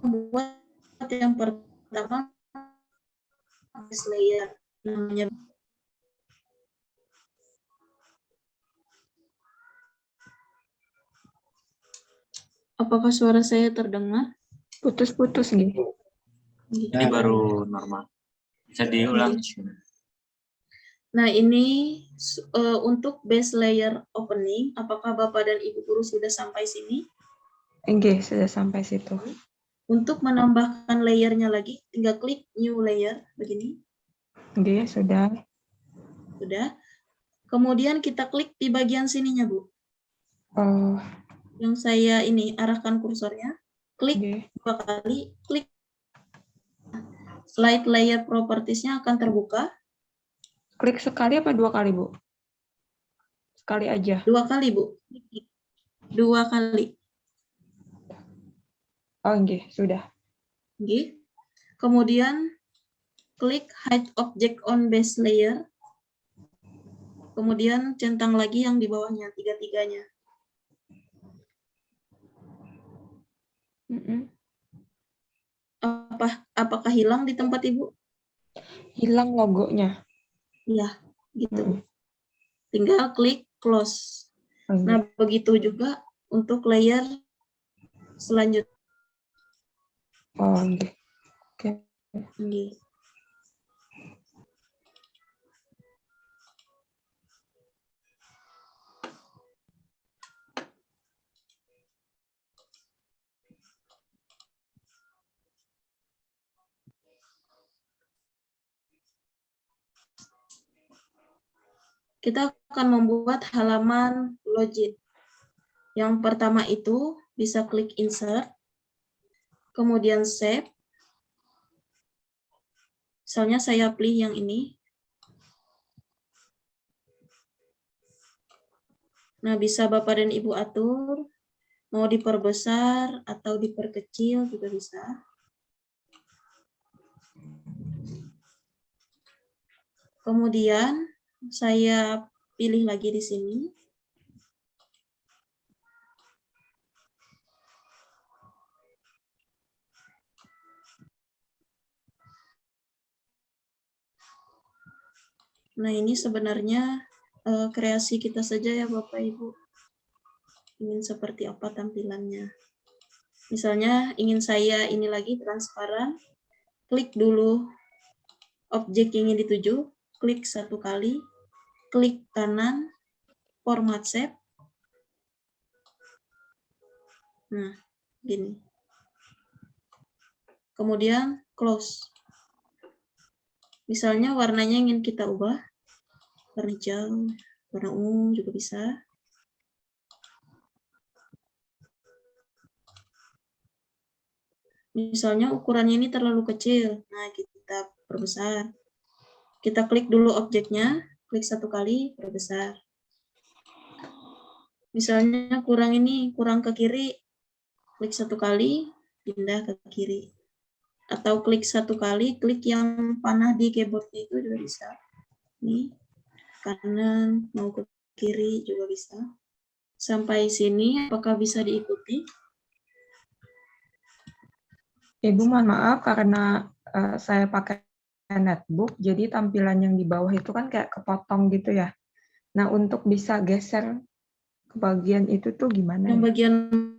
Buat yang pertama base layer namanya. Apakah suara saya terdengar? Putus-putus nih. Ini baru normal. Bisa diulang. Nah, ini untuk base layer opening. Apakah Bapak dan Ibu guru sudah sampai sini? Enggak, sudah sampai situ. Untuk menambahkan layernya lagi, tinggal klik new layer begini. Enggak, sudah. Sudah. Kemudian kita klik di bagian sininya, Bu. Oh. Yang saya ini arahkan kursornya. Klik Okay. 2 kali, klik. Slide layer properties-nya akan terbuka. Klik sekali apa 2 kali, Bu? Sekali aja. 2 kali, Bu. 2 kali. Oh, enggak, sudah. Oke. Kemudian klik hide object on base layer. Kemudian centang lagi yang di bawahnya, tiga-tiganya. Apakah hilang di tempat Ibu? Hilang logonya. Iya, gitu. Tinggal klik close. Oh, Nah, begitu juga untuk layer selanjutnya. Oh, enggak. Oke. Okay. kita akan membuat halaman login. Yang pertama itu bisa klik insert, kemudian save. Misalnya saya pilih yang ini. Nah, bisa Bapak dan Ibu atur, mau diperbesar atau diperkecil juga bisa. Kemudian saya pilih lagi di sini. Nah, ini sebenarnya kreasi kita saja ya Bapak Ibu. Ingin seperti apa tampilannya. Misalnya ingin saya ini lagi transparan, klik dulu objek yang ingin dituju, klik 1 kali, klik kanan, format shape. Nah, gini. Kemudian close. Misalnya warnanya ingin kita ubah, warna hijau, warna ungu juga bisa. Misalnya ukurannya ini terlalu kecil, nah kita perbesar. Kita klik dulu objeknya, klik 1 kali, perbesar. Misalnya kurang ke kiri, klik 1 kali, pindah ke kiri. Atau klik 1 kali, klik yang panah di keyboardnya itu juga bisa. Nih, kanan mau ke kiri juga bisa. Sampai sini, apakah bisa diikuti? Ibu mohon maaf karena saya pakai netbook, jadi tampilan yang di bawah itu kan kayak kepotong gitu ya. Nah, untuk bisa geser ke bagian itu tuh gimana Yang ya? bagian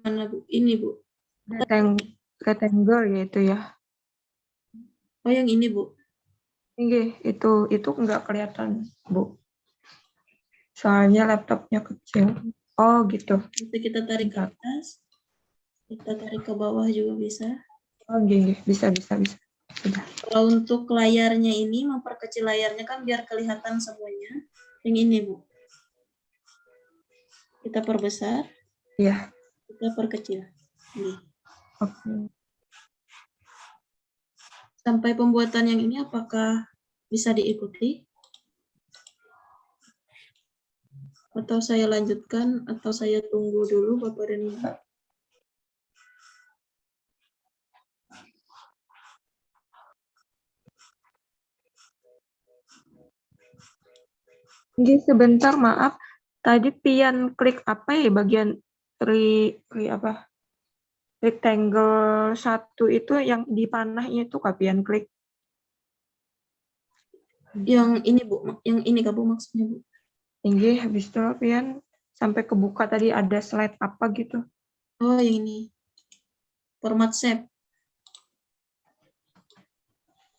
mana, Bu? Ini, Bu. Rectangle gitu ya. Oh, yang ini, Bu. Ini itu nggak kelihatan, Bu. Soalnya laptopnya kecil. Oh, gitu. Nanti kita tarik ke atas, kita tarik ke bawah juga bisa. Oh, gini, bisa. Sudah. Kalau untuk layarnya ini, memperkecil layarnya kan biar kelihatan semuanya. Yang ini, Bu. Kita perbesar. Iya. Kita perkecil. Ini. Oke. Sampai pembuatan yang ini apakah bisa diikuti? Atau saya lanjutkan, atau saya tunggu dulu Bapak dan Ibu? Jadi sebentar, maaf. Tadi Pian klik apa ya bagian apa? Rectangle 1 itu yang di panahnya itu Kak Pian klik. Yang ini, Bu. Yang ini Kak, Bu, maksudnya, Bu. Tinggi, habis itu Pian sampai kebuka tadi ada slide apa gitu. Oh, yang ini. Format shape.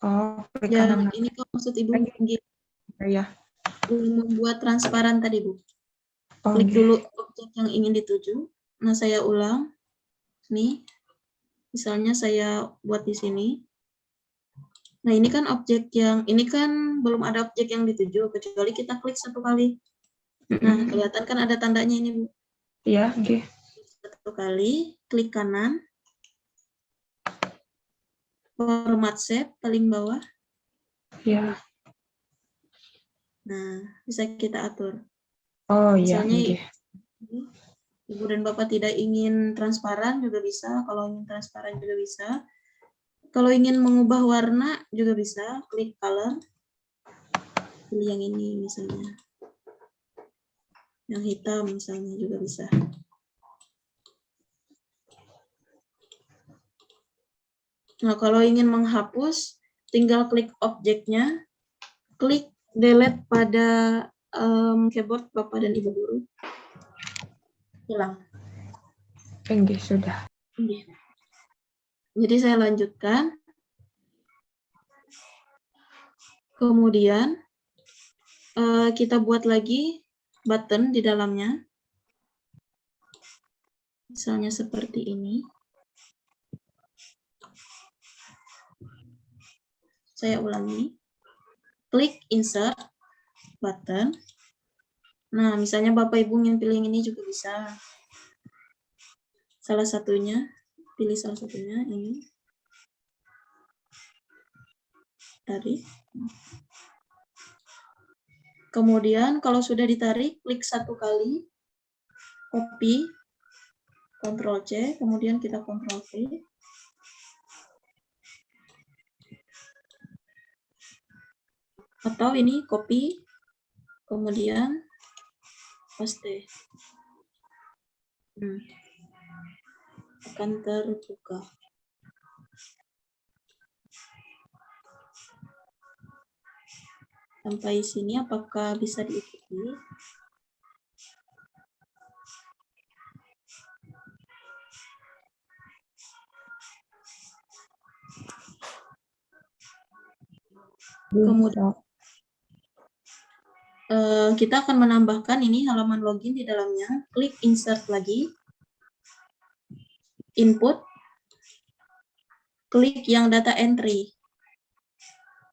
Oh, klik Yang kanan. ini kok maksud Ibu Lagi. Ya. membuat transparan tadi, Bu. Oh, Klik gitu. dulu objek yang ingin dituju. Nah, saya ulang. Nih. Misalnya saya buat di sini. Nah, ini kan objek yang, ini kan belum ada objek yang dituju, kecuali kita klik 1 kali. Nah, kelihatan kan ada tandanya ini, Bu. Iya, oke. 1 kali, klik kanan. Format shape, paling bawah. Iya. Nah, bisa kita atur. Oh, iya, Misalnya, oke. Ibu dan Bapak tidak ingin transparan juga bisa, kalau ingin transparan juga bisa. Kalau ingin mengubah warna juga bisa, klik color. Pilih yang ini misalnya. Yang hitam misalnya juga bisa. Nah, kalau ingin menghapus, tinggal klik objeknya, klik delete pada keyboard Bapak dan Ibu guru. Hilang. Oke, sudah. Jadi saya lanjutkan. Kemudian kita buat lagi button di dalamnya. Misalnya seperti ini. Saya ulangi. Klik insert button. Nah, misalnya Bapak Ibu yang pilih yang ini juga bisa. Salah satunya, pilih salah satunya ini. Tarik. Kemudian kalau sudah ditarik, klik 1 kali, copy, Ctrl C, kemudian kita Ctrl V. Atau ini copy, kemudian paste. Akan terbuka. Sampai sini apakah bisa diikuti? Kemudian kita akan menambahkan ini halaman login di dalamnya. Klik insert lagi. Input. Klik yang data entry.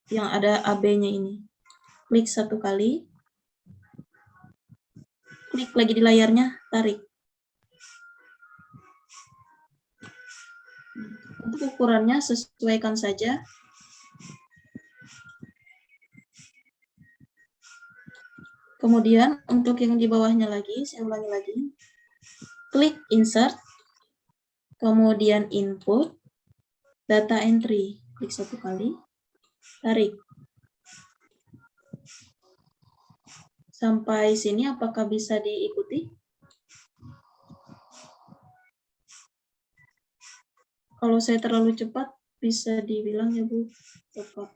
Yang ada AB-nya ini. Klik 1 kali. Klik lagi di layarnya, tarik. Untuk ukurannya sesuaikan saja. Kemudian untuk yang di bawahnya lagi, saya ulangi lagi. Klik insert, kemudian input, data entry. Klik 1 kali, tarik. Sampai sini apakah bisa diikuti? Kalau saya terlalu cepat, bisa dibilang ya Bu, Bapak.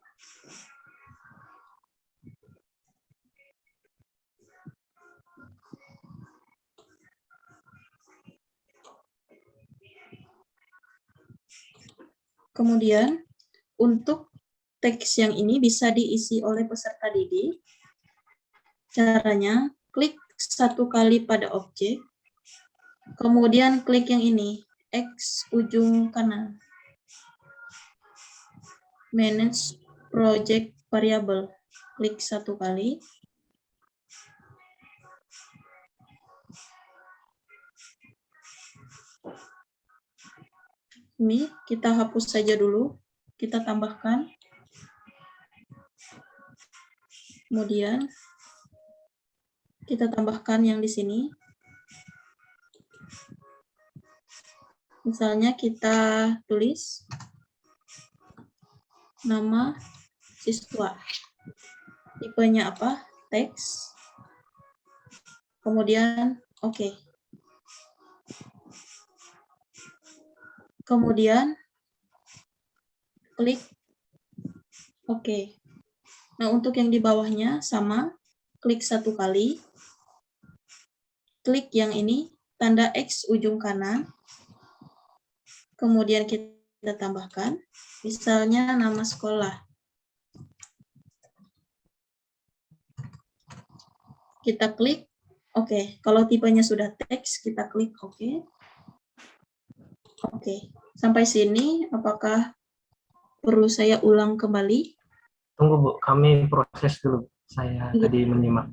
Kemudian, untuk teks yang ini bisa diisi oleh peserta didik. Caranya, klik 1 kali pada objek, kemudian klik yang ini, X ujung kanan. Manage Project Variable. Klik 1 kali. Ini kita hapus saja dulu. Kita tambahkan. Kemudian kita tambahkan yang di sini. Misalnya kita tulis nama siswa. Tipenya apa? Teks. Kemudian oke. Kemudian klik oke. Nah, untuk yang di bawahnya sama, klik 1 kali. Klik yang ini, tanda X ujung kanan. Kemudian kita tambahkan, misalnya nama sekolah. Kita klik oke. Kalau tipenya sudah teks, kita klik oke. Oke. Sampai sini, apakah perlu saya ulang kembali? Tunggu Bu, kami proses dulu. Saya tadi menyimak.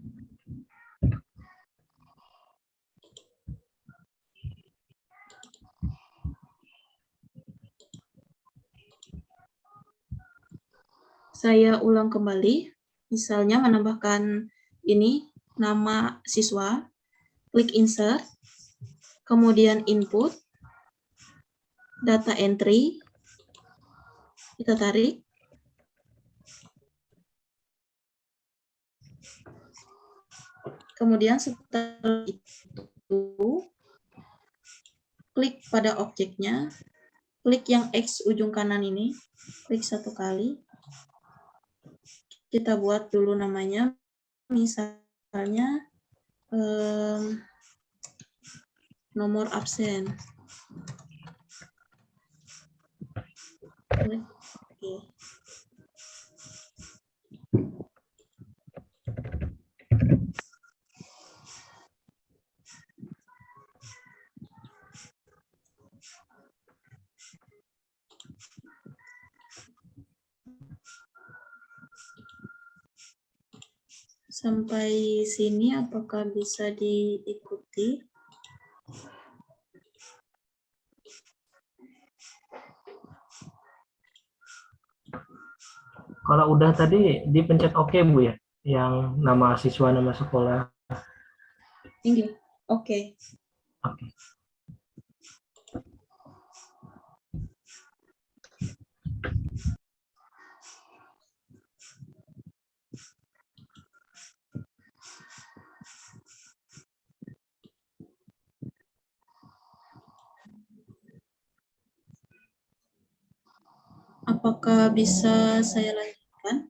Saya ulang kembali. Misalnya menambahkan ini, nama siswa. Klik insert. Kemudian input. Data entry, kita tarik. Kemudian setelah itu, klik pada objeknya, klik yang X ujung kanan ini, klik 1 kali. Kita buat dulu namanya, misalnya nomor absen. Oke. Sampai sini apakah bisa diikuti? Kalau udah tadi dipencet oke Bu ya, yang nama siswa, nama sekolah. Ini, oke. Oke. Apakah bisa saya lanjutkan?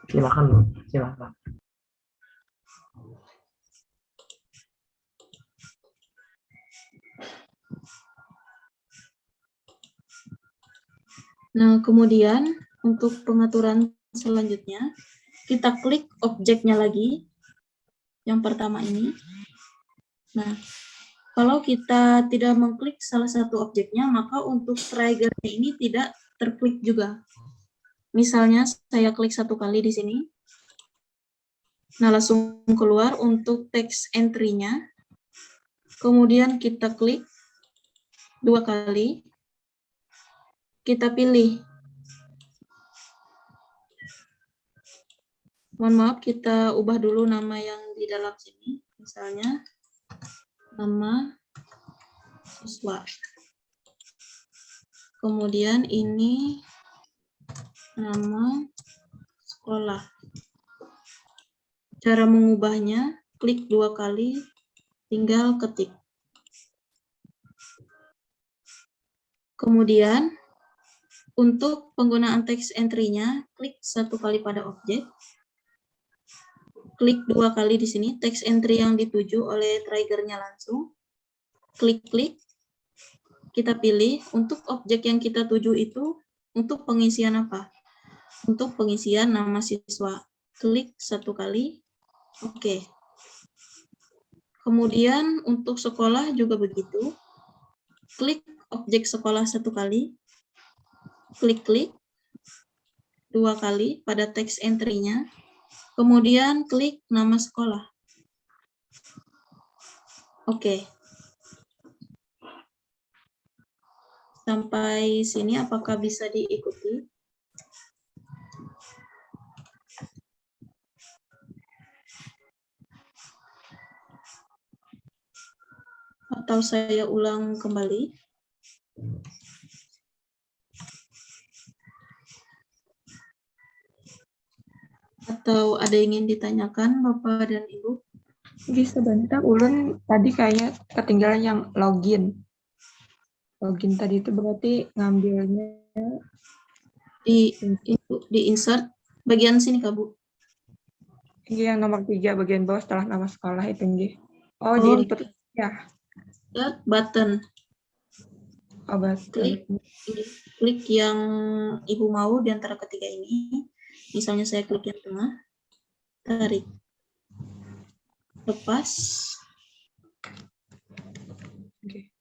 Silakan Bu, silakan. Nah, kemudian untuk pengaturan selanjutnya, kita klik objeknya lagi, yang pertama ini. Nah, kalau kita tidak mengklik salah satu objeknya, maka untuk triggernya ini tidak terklik juga. Misalnya, saya klik satu kali di sini. Nah, langsung keluar untuk text entry-nya. Kemudian kita klik 2 kali. Kita pilih. Mohon maaf, kita ubah dulu nama yang di dalam sini. Misalnya, nama siswa. Kemudian ini nama sekolah. Cara mengubahnya, klik 2 kali, tinggal ketik. Kemudian, untuk penggunaan text entry-nya, klik 1 kali pada objek. Klik 2 kali di sini, text entry yang dituju oleh trigger-nya langsung. Klik-klik. Kita pilih untuk objek yang kita tuju itu untuk pengisian apa? Untuk pengisian nama siswa. Klik 1 kali. Oke. Kemudian untuk sekolah juga begitu. Klik objek sekolah 1 kali. Klik-klik 2 kali pada text entry-nya. Kemudian klik nama sekolah. Oke. Sampai sini apakah bisa diikuti? Atau saya ulang kembali? Atau ada yang ingin ditanyakan Bapak dan Ibu? Sebentar, Ulun tadi kayaknya ketinggalan yang login. Login tadi itu berarti ngambilnya Di insert bagian sini Kak Bu. ini yang nomor 3 bagian bawah setelah nama sekolah itu nggih. Oh, di input ya. Button. Oh, button. Klik yang Ibu mau di antara ketiga ini. Misalnya saya klik yang tengah. Tarik. Lepas. Oke.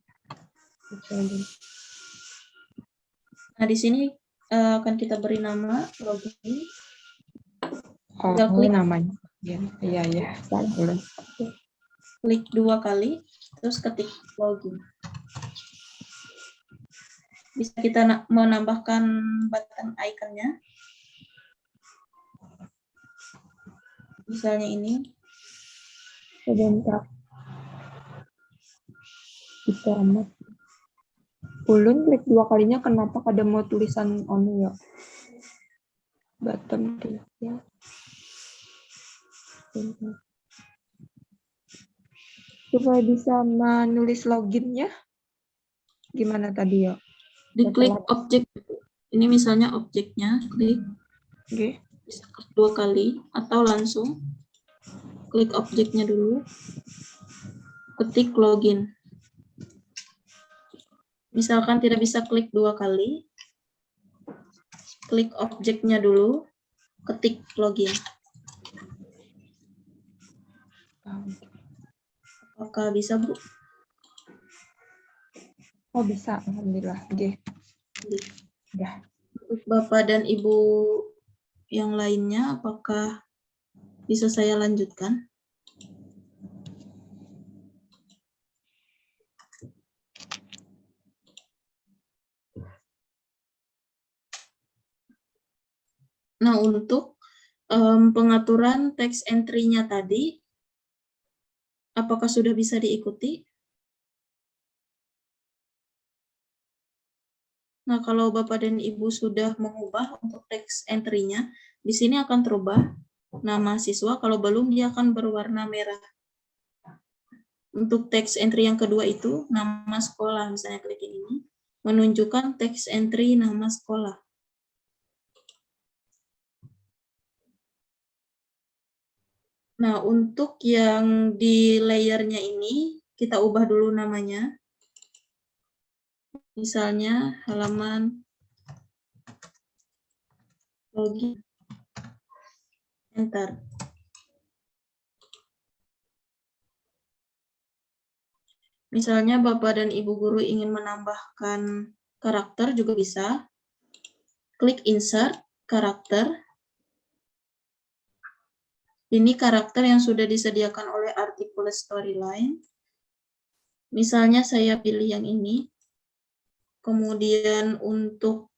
Nah, di sini akan kita beri nama login. Oh, Klik namanya. Iya. Salah Ulun. Klik 2 kali, terus ketik login. Bisa kita menambahkan button ikonnya. Misalnya ini. Sebentar. Kita amat. Ulun klik 2 kalinya kenapa ada mau tulisan onu ya? Button ya. Supaya bisa menulis loginnya gimana tadi ya? Diklik objek. Ini misalnya objeknya, klik. Oke. Bisa klik 2 kali atau langsung klik objeknya dulu. Ketik login. Misalkan tidak bisa klik 2 kali, klik objeknya dulu, ketik login. Apakah bisa, Bu? Oh, bisa. Alhamdulillah. Oke. Bapak dan Ibu yang lainnya, apakah bisa saya lanjutkan? Nah, untuk pengaturan text entry-nya tadi, apakah sudah bisa diikuti? Nah, kalau Bapak dan Ibu sudah mengubah untuk text entry-nya, di sini akan terubah nama siswa, kalau belum dia akan berwarna merah. Untuk text entry yang kedua itu, nama sekolah, misalnya klik ini, menunjukkan text entry nama sekolah. Nah, untuk yang di layernya ini, kita ubah dulu namanya. Misalnya halaman login. Enter. Misalnya Bapak dan Ibu guru ingin menambahkan karakter juga bisa. Klik insert, karakter. Ini karakter yang sudah disediakan oleh Articulate Storyline. Misalnya saya pilih yang ini. Kemudian untuk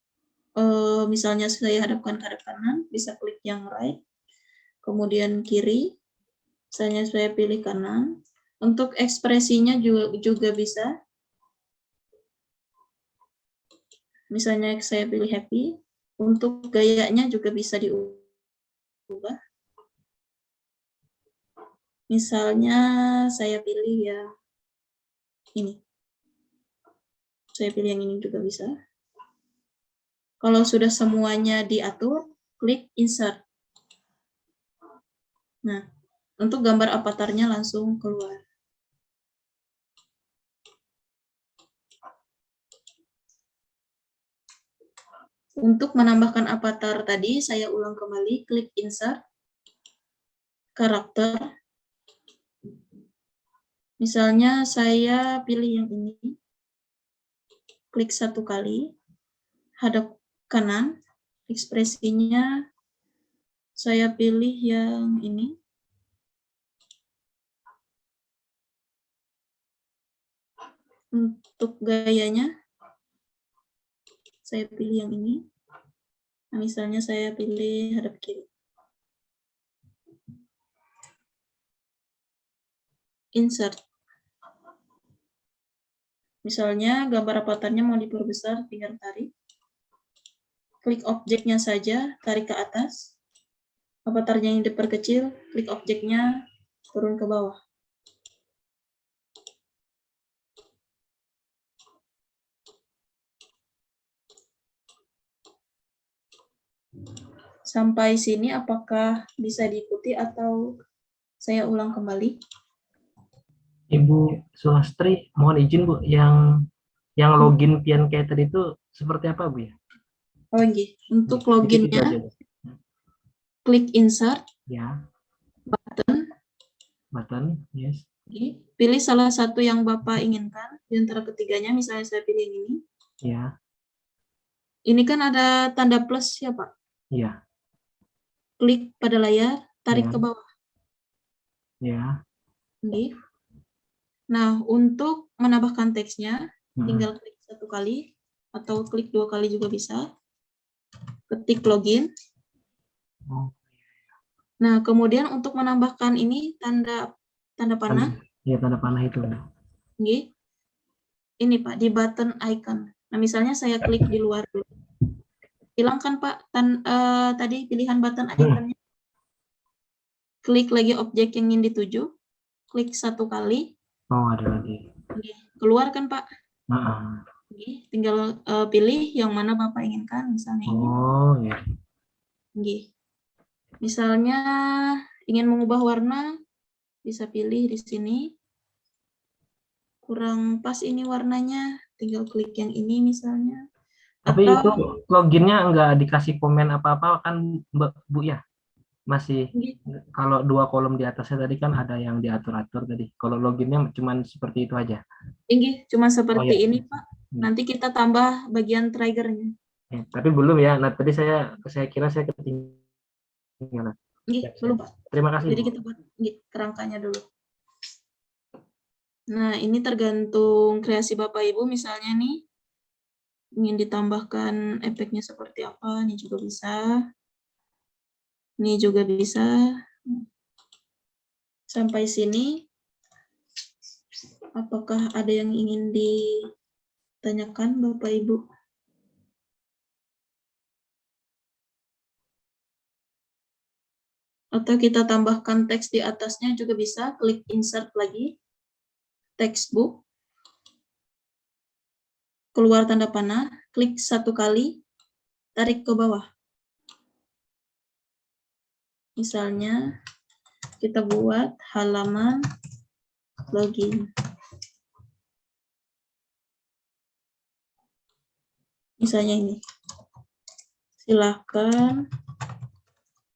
misalnya saya hadapkan ke arah kanan, bisa klik yang right. Kemudian kiri, misalnya saya pilih kanan. Untuk ekspresinya juga bisa. Misalnya saya pilih happy. Untuk gayanya juga bisa diubah. Misalnya saya pilih ya ini. Saya pilih yang ini juga bisa. Kalau sudah semuanya diatur, klik insert. Nah, untuk gambar avatarnya langsung keluar. Untuk menambahkan avatar tadi, saya ulang kembali, klik insert, karakter. Misalnya saya pilih yang ini, klik satu kali, hadap kanan, ekspresinya saya pilih yang ini. Untuk gayanya, saya pilih yang ini. Nah, misalnya saya pilih hadap kiri. Insert. Misalnya gambar avatarnya mau diperbesar, tinggal tarik. Klik objeknya saja, tarik ke atas. Avatarnya yang diperkecil, klik objeknya, turun ke bawah. Sampai sini apakah bisa diikuti atau saya ulang kembali? Ibu Sulastri, mohon izin Bu, yang login PNK tadi itu seperti apa Bu ya? Oh iya, untuk Sedikit loginnya, aja, Bu. klik insert, Ya, button, yes. pilih salah satu yang Bapak inginkan, di antara ketiganya, misalnya saya pilih yang ini. Ya, Ini kan ada tanda plus ya Pak? ya, Klik pada layar, tarik Ya. ke bawah. ya. Oke. Nah, untuk menambahkan teksnya, tinggal klik satu kali, atau klik 2 kali juga bisa. Ketik login. Oh. Nah, kemudian untuk menambahkan ini tanda panah. Iya, tanda panah itu. Oke. Ini Pak, di button icon. Nah, misalnya saya klik di luar dulu. Hilangkan Pak tadi pilihan button iconnya. Klik lagi objek yang ingin dituju. Klik satu kali. Oh, ada lagi. Oke. Keluar kan Pak? Oke. Tinggal pilih yang mana Bapak inginkan. Misalnya ini. Oh, ya. Oke. Misalnya ingin mengubah warna, bisa pilih di sini. Kurang pas ini warnanya, tinggal klik yang ini misalnya. Tapi Atau, itu loginnya nggak dikasih komen apa-apa kan Bu ya? Masih kalau 2 kolom di atasnya tadi kan ada yang diatur-atur tadi. Kalau loginnya cuma seperti itu aja. Ini cuma seperti ya. ini Pak. Nanti kita tambah bagian triggernya. Tapi belum ya. Nah tadi saya kira saya ketinggalan. Gimana? Nggih, Siap, siap. belum Pak. Terima kasih, Jadi Bu. kita buat kerangkanya dulu. Nah, ini tergantung kreasi Bapak Ibu, misalnya nih, ingin ditambahkan efeknya seperti apa, ini juga bisa. Ini juga bisa. Sampai sini, apakah ada yang ingin ditanyakan Bapak Ibu? Atau kita tambahkan teks di atasnya juga bisa, klik insert lagi, textbook, keluar tanda panah, klik 1 kali, tarik ke bawah. Misalnya, kita buat halaman login. Misalnya ini. Silahkan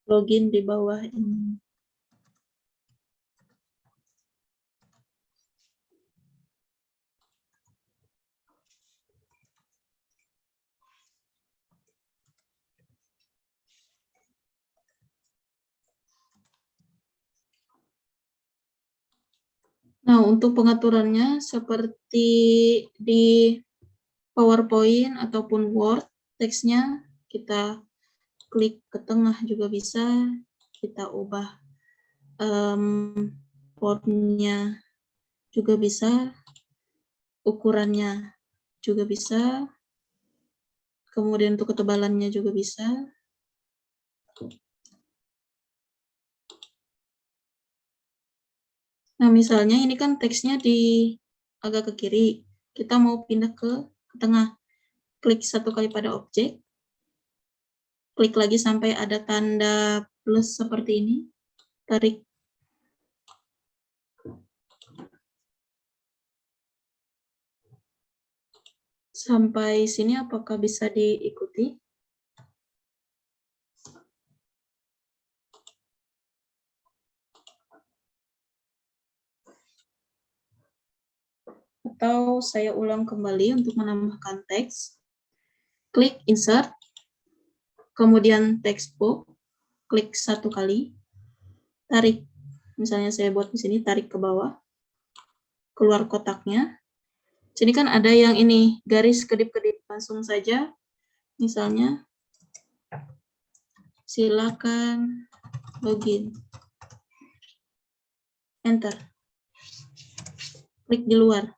login di bawah ini. Nah, untuk pengaturannya seperti di PowerPoint ataupun Word, teksnya kita klik ke tengah juga bisa, kita ubah fontnya juga bisa, ukurannya juga bisa, kemudian untuk ketebalannya juga bisa. Nah, misalnya ini kan teksnya agak ke kiri, kita mau pindah ke tengah, klik 1 kali pada objek, klik lagi sampai ada tanda plus seperti ini, tarik. Sampai sini apakah bisa diikuti? Atau saya ulang kembali untuk menambahkan teks. Klik insert, kemudian textbook, klik 1 kali, tarik. Misalnya saya buat di sini, tarik ke bawah, keluar kotaknya. Sini kan ada yang ini, garis kedip-kedip, langsung saja. Misalnya, silakan login. Enter. Klik di luar.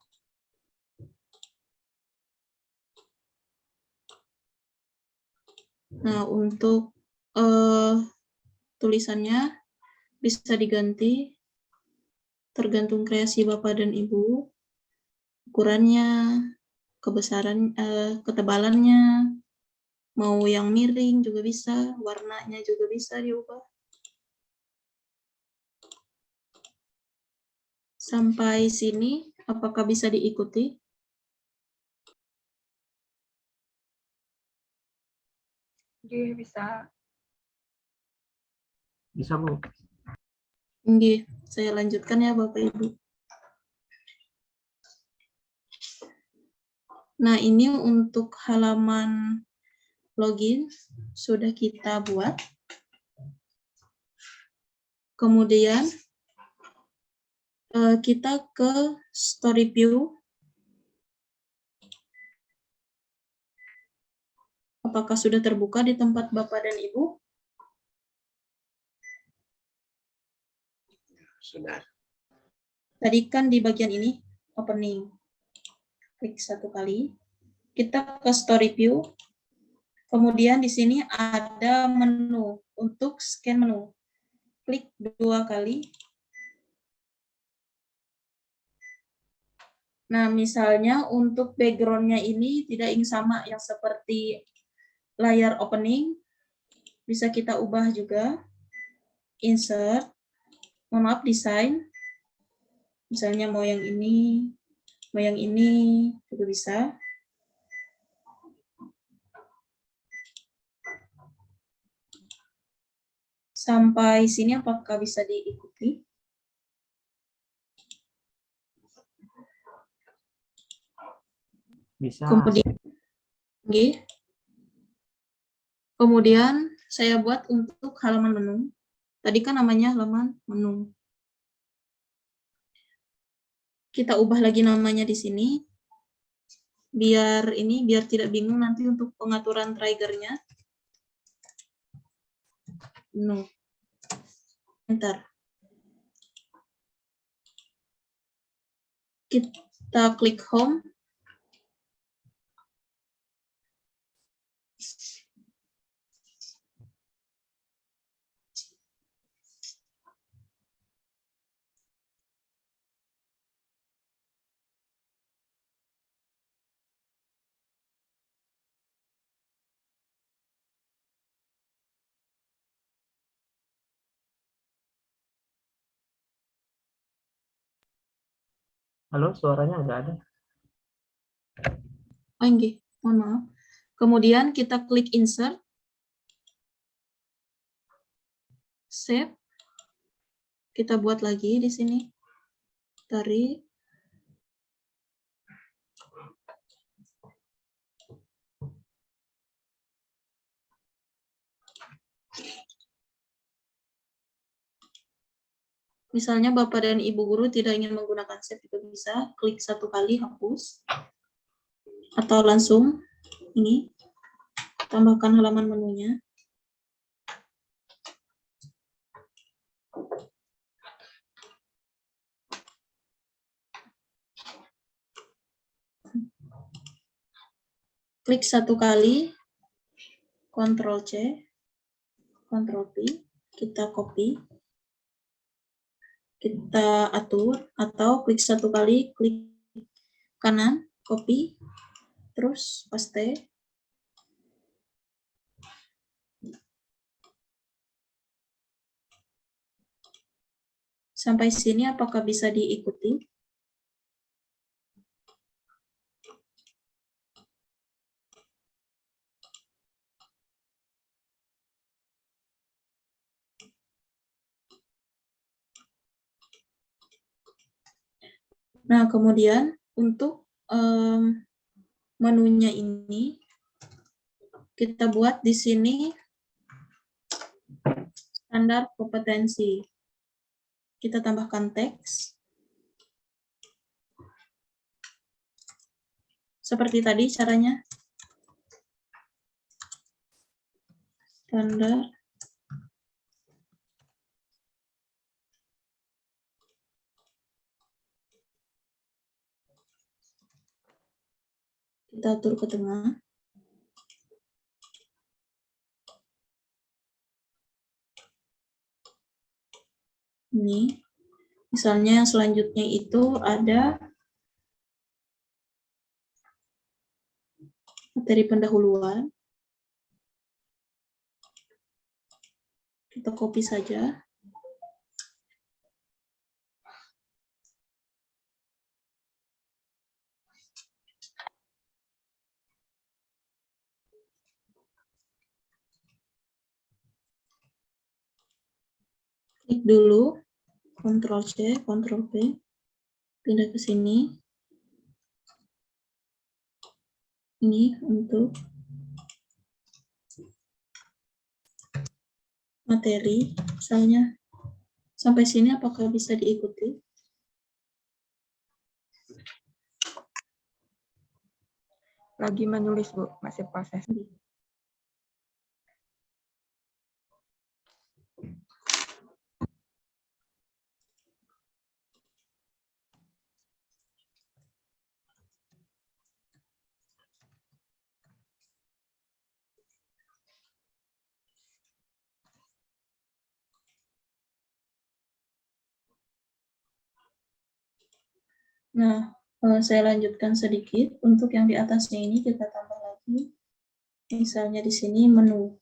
Nah, untuk tulisannya bisa diganti tergantung kreasi Bapak dan Ibu. Ukurannya, kebesaran, ketebalannya, mau yang miring juga bisa, warnanya juga bisa diubah. Sampai sini, apakah bisa diikuti? Jadi bisa. Bisa, Bu. Nggih, saya lanjutkan ya Bapak Ibu. Nah, ini untuk halaman login sudah kita buat. Kemudian kita ke story view. Apakah sudah terbuka di tempat Bapak dan Ibu? Sudah. Tadi kan di bagian ini, opening. Klik 1 kali. Kita ke story view. Kemudian di sini ada menu untuk scan menu. Klik 2 kali. Nah, misalnya untuk background-nya ini tidak ingin sama yang seperti layar opening, bisa kita ubah juga. Insert, mohon maaf, desain. Misalnya mau yang ini juga bisa. Sampai sini apakah bisa diikuti? Bisa. Kemudian saya buat untuk halaman menu. Tadi kan namanya halaman menu. Kita ubah lagi namanya di sini. Biar tidak bingung nanti untuk pengaturan triggernya. Menu. Enter. Kita klik home. Halo, suaranya nggak ada. Oh, enggak. Mohon maaf. Kemudian kita klik insert. Save. Kita buat lagi di sini. Tarik. Misalnya Bapak dan Ibu guru tidak ingin menggunakan save, itu bisa klik 1 kali hapus. Atau langsung ini tambahkan halaman menunya. Klik 1 kali, Ctrl C, Ctrl V, kita copy, kita atur, atau klik 1 kali, klik kanan, copy, terus paste. Sampai sini apakah bisa diikuti? Nah, kemudian untuk menunya ini kita buat di sini standar kompetensi. Kita tambahkan teks. Seperti tadi caranya. Standar. Kita atur ke tengah. Ini. Misalnya yang selanjutnya itu ada materi pendahuluan. Kita copy saja. Klik dulu, Ctrl C, Ctrl V, pindah ke sini. Ini untuk materi, misalnya. Sampai sini apakah bisa diikuti? Lagi menulis, Bu, masih proses. Nah, saya lanjutkan sedikit. Untuk yang di atasnya ini kita tambah lagi. Misalnya di sini menu.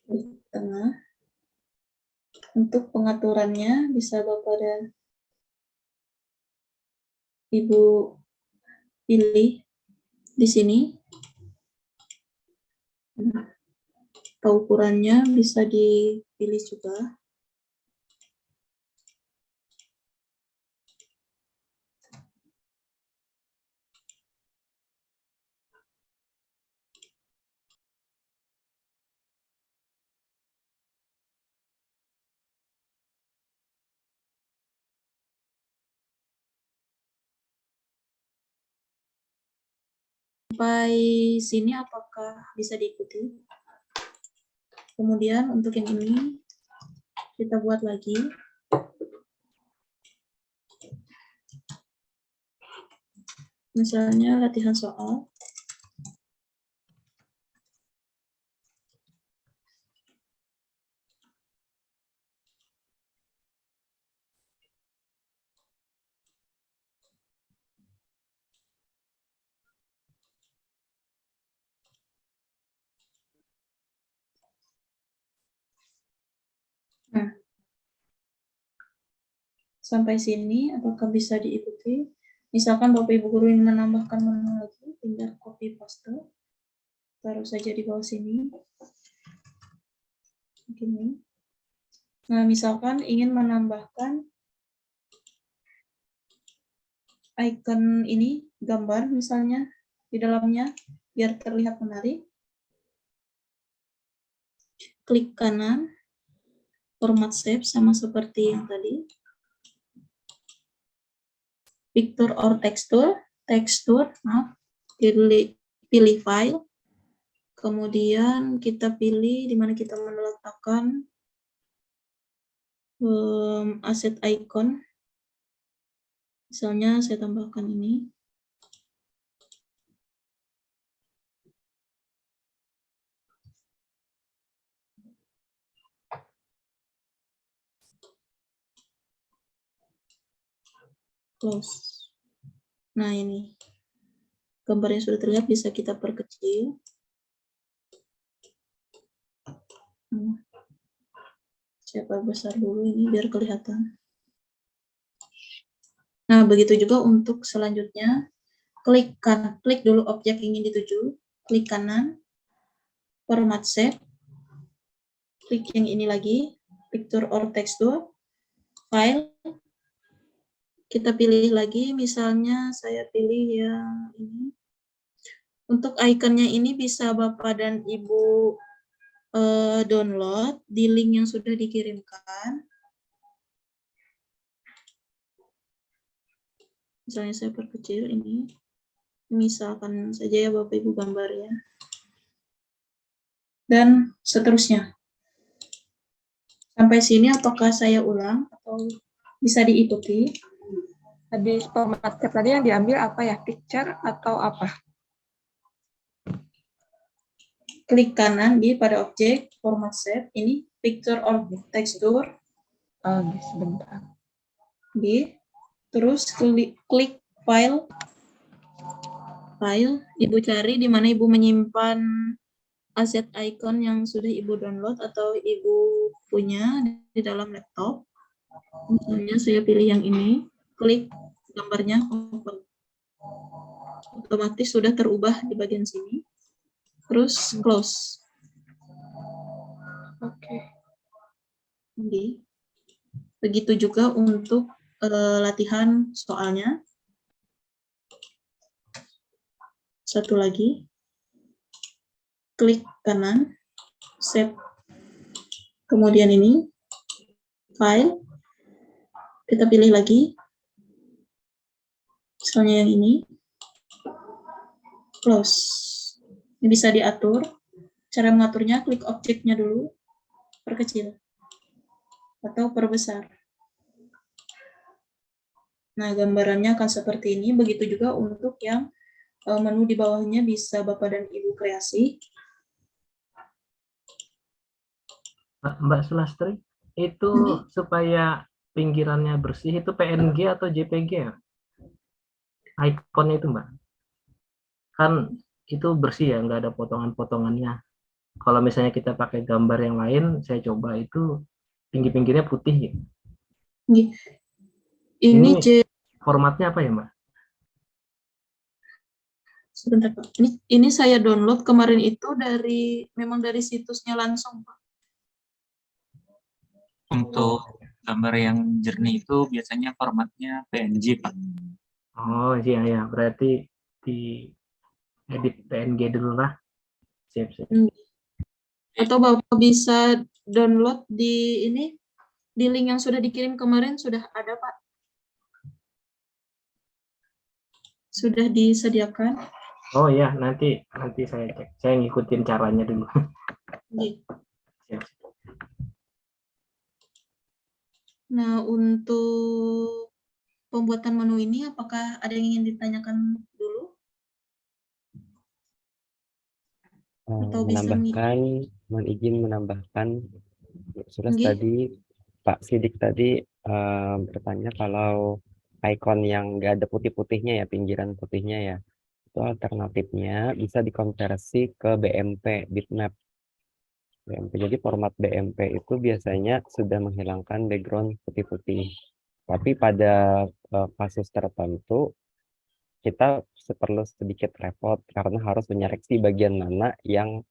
Di tengah. Untuk pengaturannya bisa Bapak dan Ibu pilih di sini. Ukurannya bisa dipilih juga. Sampai sini apakah bisa diikuti? Kemudian untuk yang ini kita buat lagi. Misalnya latihan soal. Nah, sampai sini apakah bisa diikuti? Misalkan Bapak Ibu guru ingin menambahkan menu lagi, tinggal copy paste, taruh saja di bawah sini. Begini. Nah, misalkan ingin menambahkan icon ini, gambar misalnya, di dalamnya, biar terlihat menarik. Klik kanan, format shape sama seperti yang tadi. Picture or texture, pilih file. Kemudian kita pilih di mana kita meletakkan aset icon. Misalnya saya tambahkan ini. Close. Nah, ini gambar yang sudah terlihat bisa kita perkecil. Saya perbesar dulu ini biar kelihatan. Nah, begitu juga untuk selanjutnya. Klik dulu objek yang ingin dituju. Klik kanan, format shape. Klik yang ini lagi, picture or texture, file. Kita pilih lagi, misalnya saya pilih yang ini. Untuk ikonnya ini bisa Bapak dan Ibu download di link yang sudah dikirimkan. Misalnya saya perkecil ini. Misalkan saja ya Bapak Ibu gambar ya. Dan seterusnya. Sampai sini apakah saya ulang atau bisa diikuti? Habis format tadi yang diambil apa ya? Picture atau apa? Klik kanan di pada objek format shape ini picture or texture. Sebentar. Terus klik file. Ibu cari di mana Ibu menyimpan aset icon yang sudah Ibu download atau Ibu punya di dalam laptop. Misalnya saya pilih yang ini. Klik gambarnya open. Otomatis sudah terubah di bagian sini. Terus close. Oke. Begitu juga untuk latihan soalnya. Satu lagi. Klik kanan. Save. Kemudian ini. File. Kita pilih lagi. Misalnya yang ini. Close. Ini bisa diatur. Cara mengaturnya, klik objeknya dulu. Perkecil. Atau perbesar. Nah, gambarannya akan seperti ini. Begitu juga untuk yang menu di bawahnya bisa Bapak dan Ibu kreasi. Mbak Sulastri, itu supaya pinggirannya bersih itu PNG atau JPG ya? Icon itu Mbak. Kan itu bersih ya, nggak ada potongan-potongannya. Kalau misalnya kita pakai gambar yang lain, saya coba itu pinggir-pinggirnya putih gitu. Ini formatnya apa ya Mbak? Sebentar Pak. Ini saya download kemarin itu memang dari situsnya langsung Pak. Untuk gambar yang jernih itu biasanya formatnya PNG, Pak. Oh iya ya, berarti di edit PNG dulu lah. Siap. Atau Bapak bisa download di link yang sudah dikirim kemarin sudah ada Pak. Sudah disediakan. Oh ya, nanti saya cek. Saya ngikutin caranya dulu. Nggih. Siap. Nah, untuk pembuatan menu ini apakah ada yang ingin ditanyakan dulu? Atau bisa Mohon izin menambahkan, sudah Nggih. tadi Pak Sidik tadi bertanya kalau icon yang nggak ada putih-putihnya ya, pinggiran putihnya ya, itu alternatifnya bisa dikonversi ke BMP, bitmap. BMP. Jadi format BMP itu biasanya sudah menghilangkan background putih-putih. Tapi pada kasus tertentu kita perlu sedikit repot karena harus menyeleksi bagian mana yang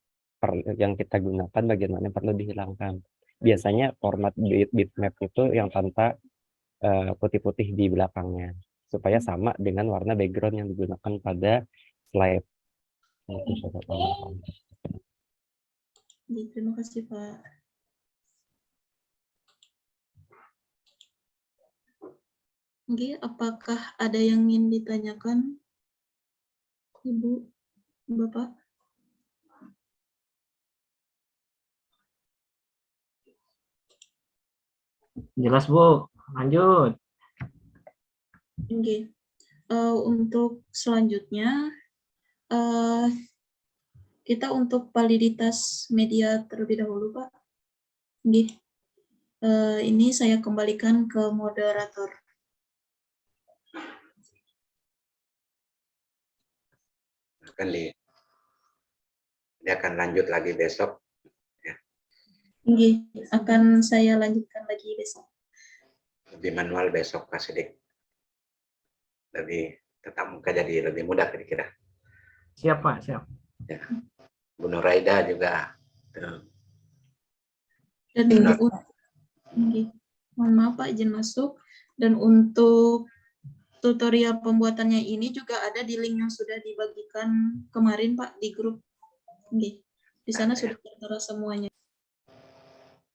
kita gunakan, bagian mana yang perlu dihilangkan. Biasanya format bitmap itu yang tanpa putih-putih di belakangnya supaya sama dengan warna background yang digunakan pada slide. Terima kasih, Pak. Nggih, apakah ada yang ingin ditanyakan, Ibu, Bapak? Jelas, Bu. Lanjut. Nggih. Untuk selanjutnya, kita untuk validitas media terlebih dahulu, Pak. Nggih. Ini saya kembalikan ke moderator. Dia akan lanjut lagi besok. Nggih, akan saya lanjutkan lagi besok. Lebih manual besok, Pak Sidik. Lebih tetap muka jadi lebih mudah kira-kira. Siap, Pak. Siap. Ya. Bu Nuraida juga. Dan nggih, mohon maaf Pak, izin masuk. Dan untuk tutorial pembuatannya ini juga ada di link yang sudah dibagikan kemarin Pak di grup. Nggih. Di sana sudah tertera semuanya.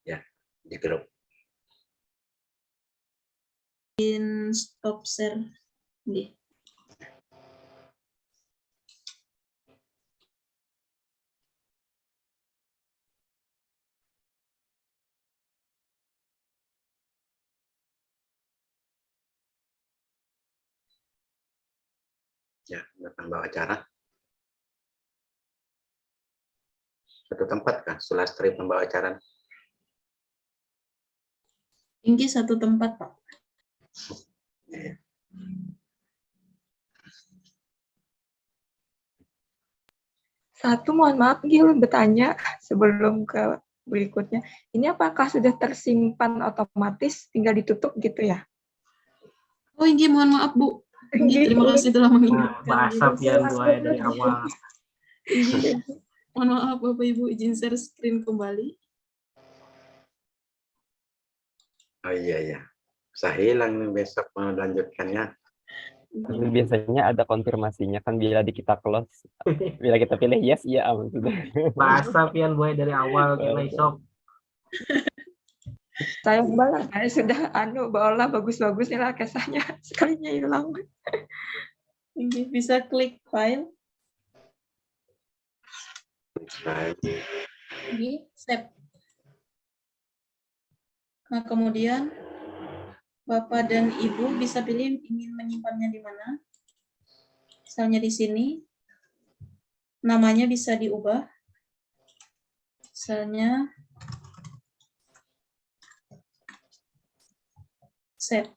Ya, di grup. Stop share. Nggih. Ya, pembawa acara. Satu tempat kah? Sulastri pembawa acara? Tinggi satu tempat, Pak. Ya. Satu, mohon maaf, Gil, bertanya sebelum ke berikutnya. Ini apakah sudah tersimpan otomatis, tinggal ditutup gitu ya? Oh, ini mohon maaf, Bu. Ini terima kasih telah mengingatkan. Bahasa pian buaya dari awal. Mohon maaf, Bapak Ibu, izin share screen kembali. Oh iya. Saya hilang nih besok melanjutkannya. Tapi biasanya ada konfirmasinya kan bila kita close, bila kita pilih yes, iya aman sudah. Bahasa pian buaya dari awal kena isok. Sayang banget, saya sudah bawalah bagus-bagus nih lah kesannya, sekalinya hilang. Bisa klik file. Save. Nah, kemudian Bapak dan Ibu bisa pilih ingin menyimpannya di mana. Misalnya di sini. Namanya bisa diubah. Misalnya save.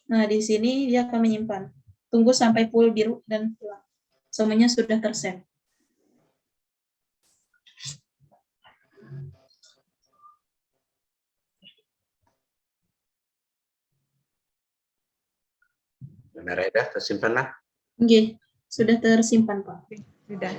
Nah, di sini dia akan menyimpan. Tunggu sampai full biru dan hilang. Semuanya sudah tersave. Nuraida tersimpan lah. Nggih, sudah tersimpan, Pak. Sudah.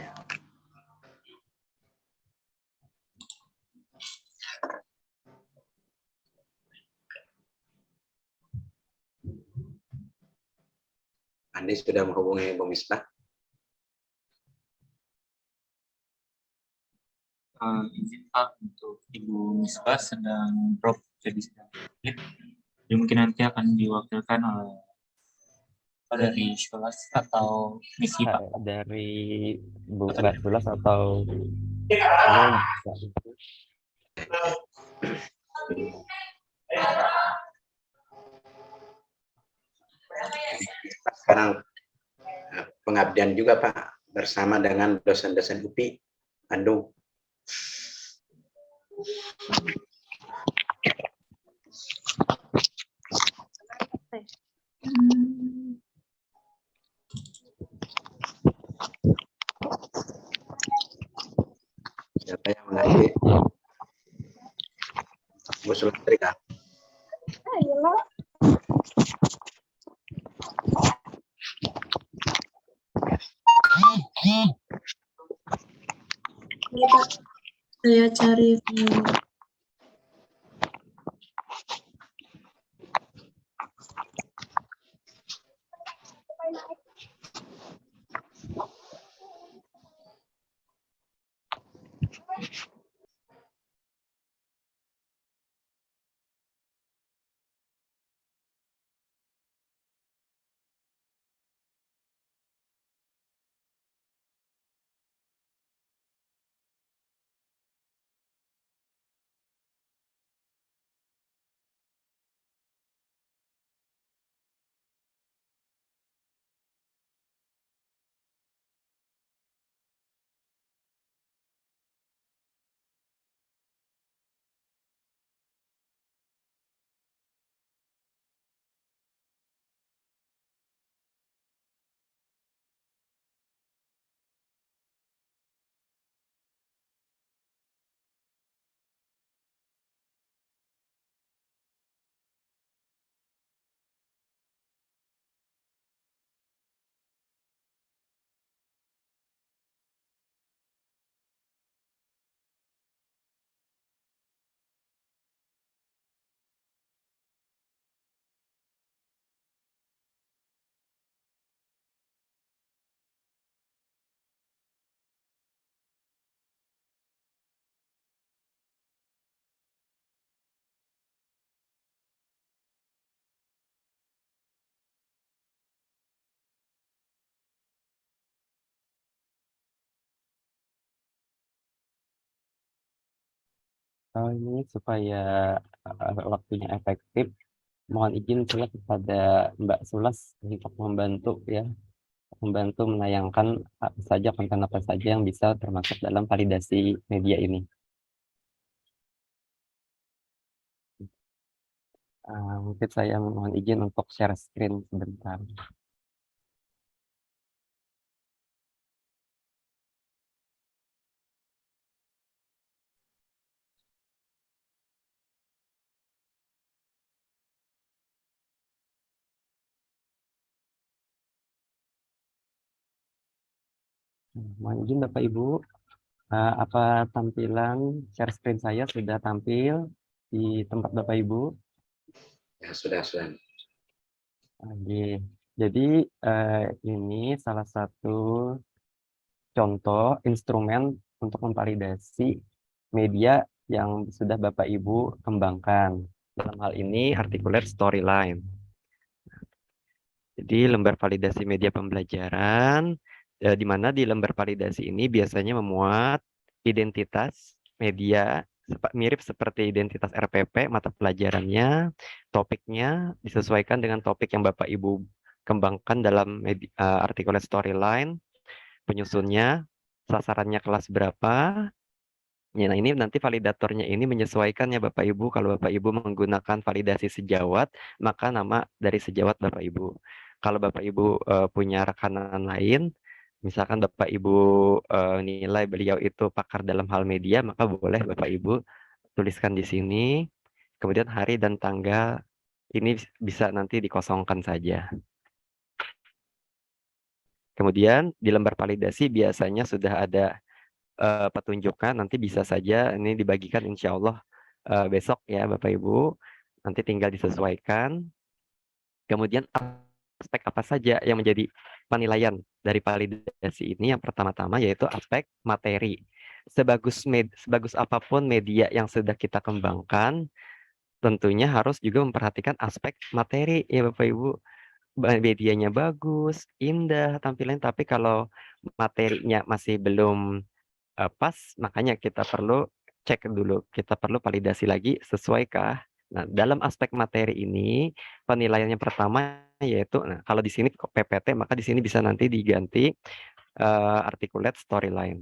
Andi sudah menghubungi Bu Misbah. Izin Pak, untuk Ibu Misbah sedang drop, jadi sedang jadi mungkin nanti akan diwakilkan oleh dari Syulas atau misi Pak? Dari Mbak Sulas atau ya, Sekarang pengabdian juga Pak bersama dengan dosen-dosen UPI Bandung. Siapa yang mengakhiri? Bu Sulastri Kak? Ini Pak, saya cari ini supaya waktunya efektif, mohon izin saya kepada Mbak Sulas untuk membantu menayangkan apa saja konten apa saja yang bisa termasuk dalam validasi media ini. Mungkin saya mohon izin untuk share screen sebentar. Mohon izin Bapak Ibu, apa tampilan share screen saya sudah tampil di tempat Bapak Ibu? Ya, sudah. Oke. Jadi ini salah satu contoh instrumen untuk memvalidasi media yang sudah Bapak Ibu kembangkan. Dalam hal ini Articulate Storyline. Jadi lembar validasi media pembelajaran, di mana di lembar validasi ini biasanya memuat identitas media mirip seperti identitas RPP, mata pelajarannya, topiknya disesuaikan dengan topik yang Bapak Ibu kembangkan dalam Articulate Storyline, penyusunnya, sasarannya kelas berapa. Ya, nah ini nanti validatornya ini menyesuaikan ya Bapak Ibu. Kalau Bapak Ibu menggunakan validasi sejawat, maka nama dari sejawat Bapak Ibu. Kalau Bapak Ibu punya rekanan lain, misalkan Bapak Ibu nilai beliau itu pakar dalam hal media, maka boleh Bapak Ibu tuliskan di sini. Kemudian hari dan tanggal ini bisa nanti dikosongkan saja. Kemudian di lembar validasi biasanya sudah ada petunjukkan, nanti bisa saja ini dibagikan insya Allah besok ya Bapak Ibu, nanti tinggal disesuaikan. Kemudian aspek apa saja yang menjadi penilaian dari validasi ini? Yang pertama-tama yaitu aspek materi. Sebagus apapun media yang sudah kita kembangkan, tentunya harus juga memperhatikan aspek materi ya Bapak Ibu. medianya bagus, indah tampilannya, tapi kalau materinya masih belum pas, makanya kita perlu cek dulu, kita perlu validasi lagi sesuaikah. Nah, dalam aspek materi ini penilaiannya pertama yaitu, nah kalau di sini kok PPT, maka di sini bisa nanti diganti articulate storyline.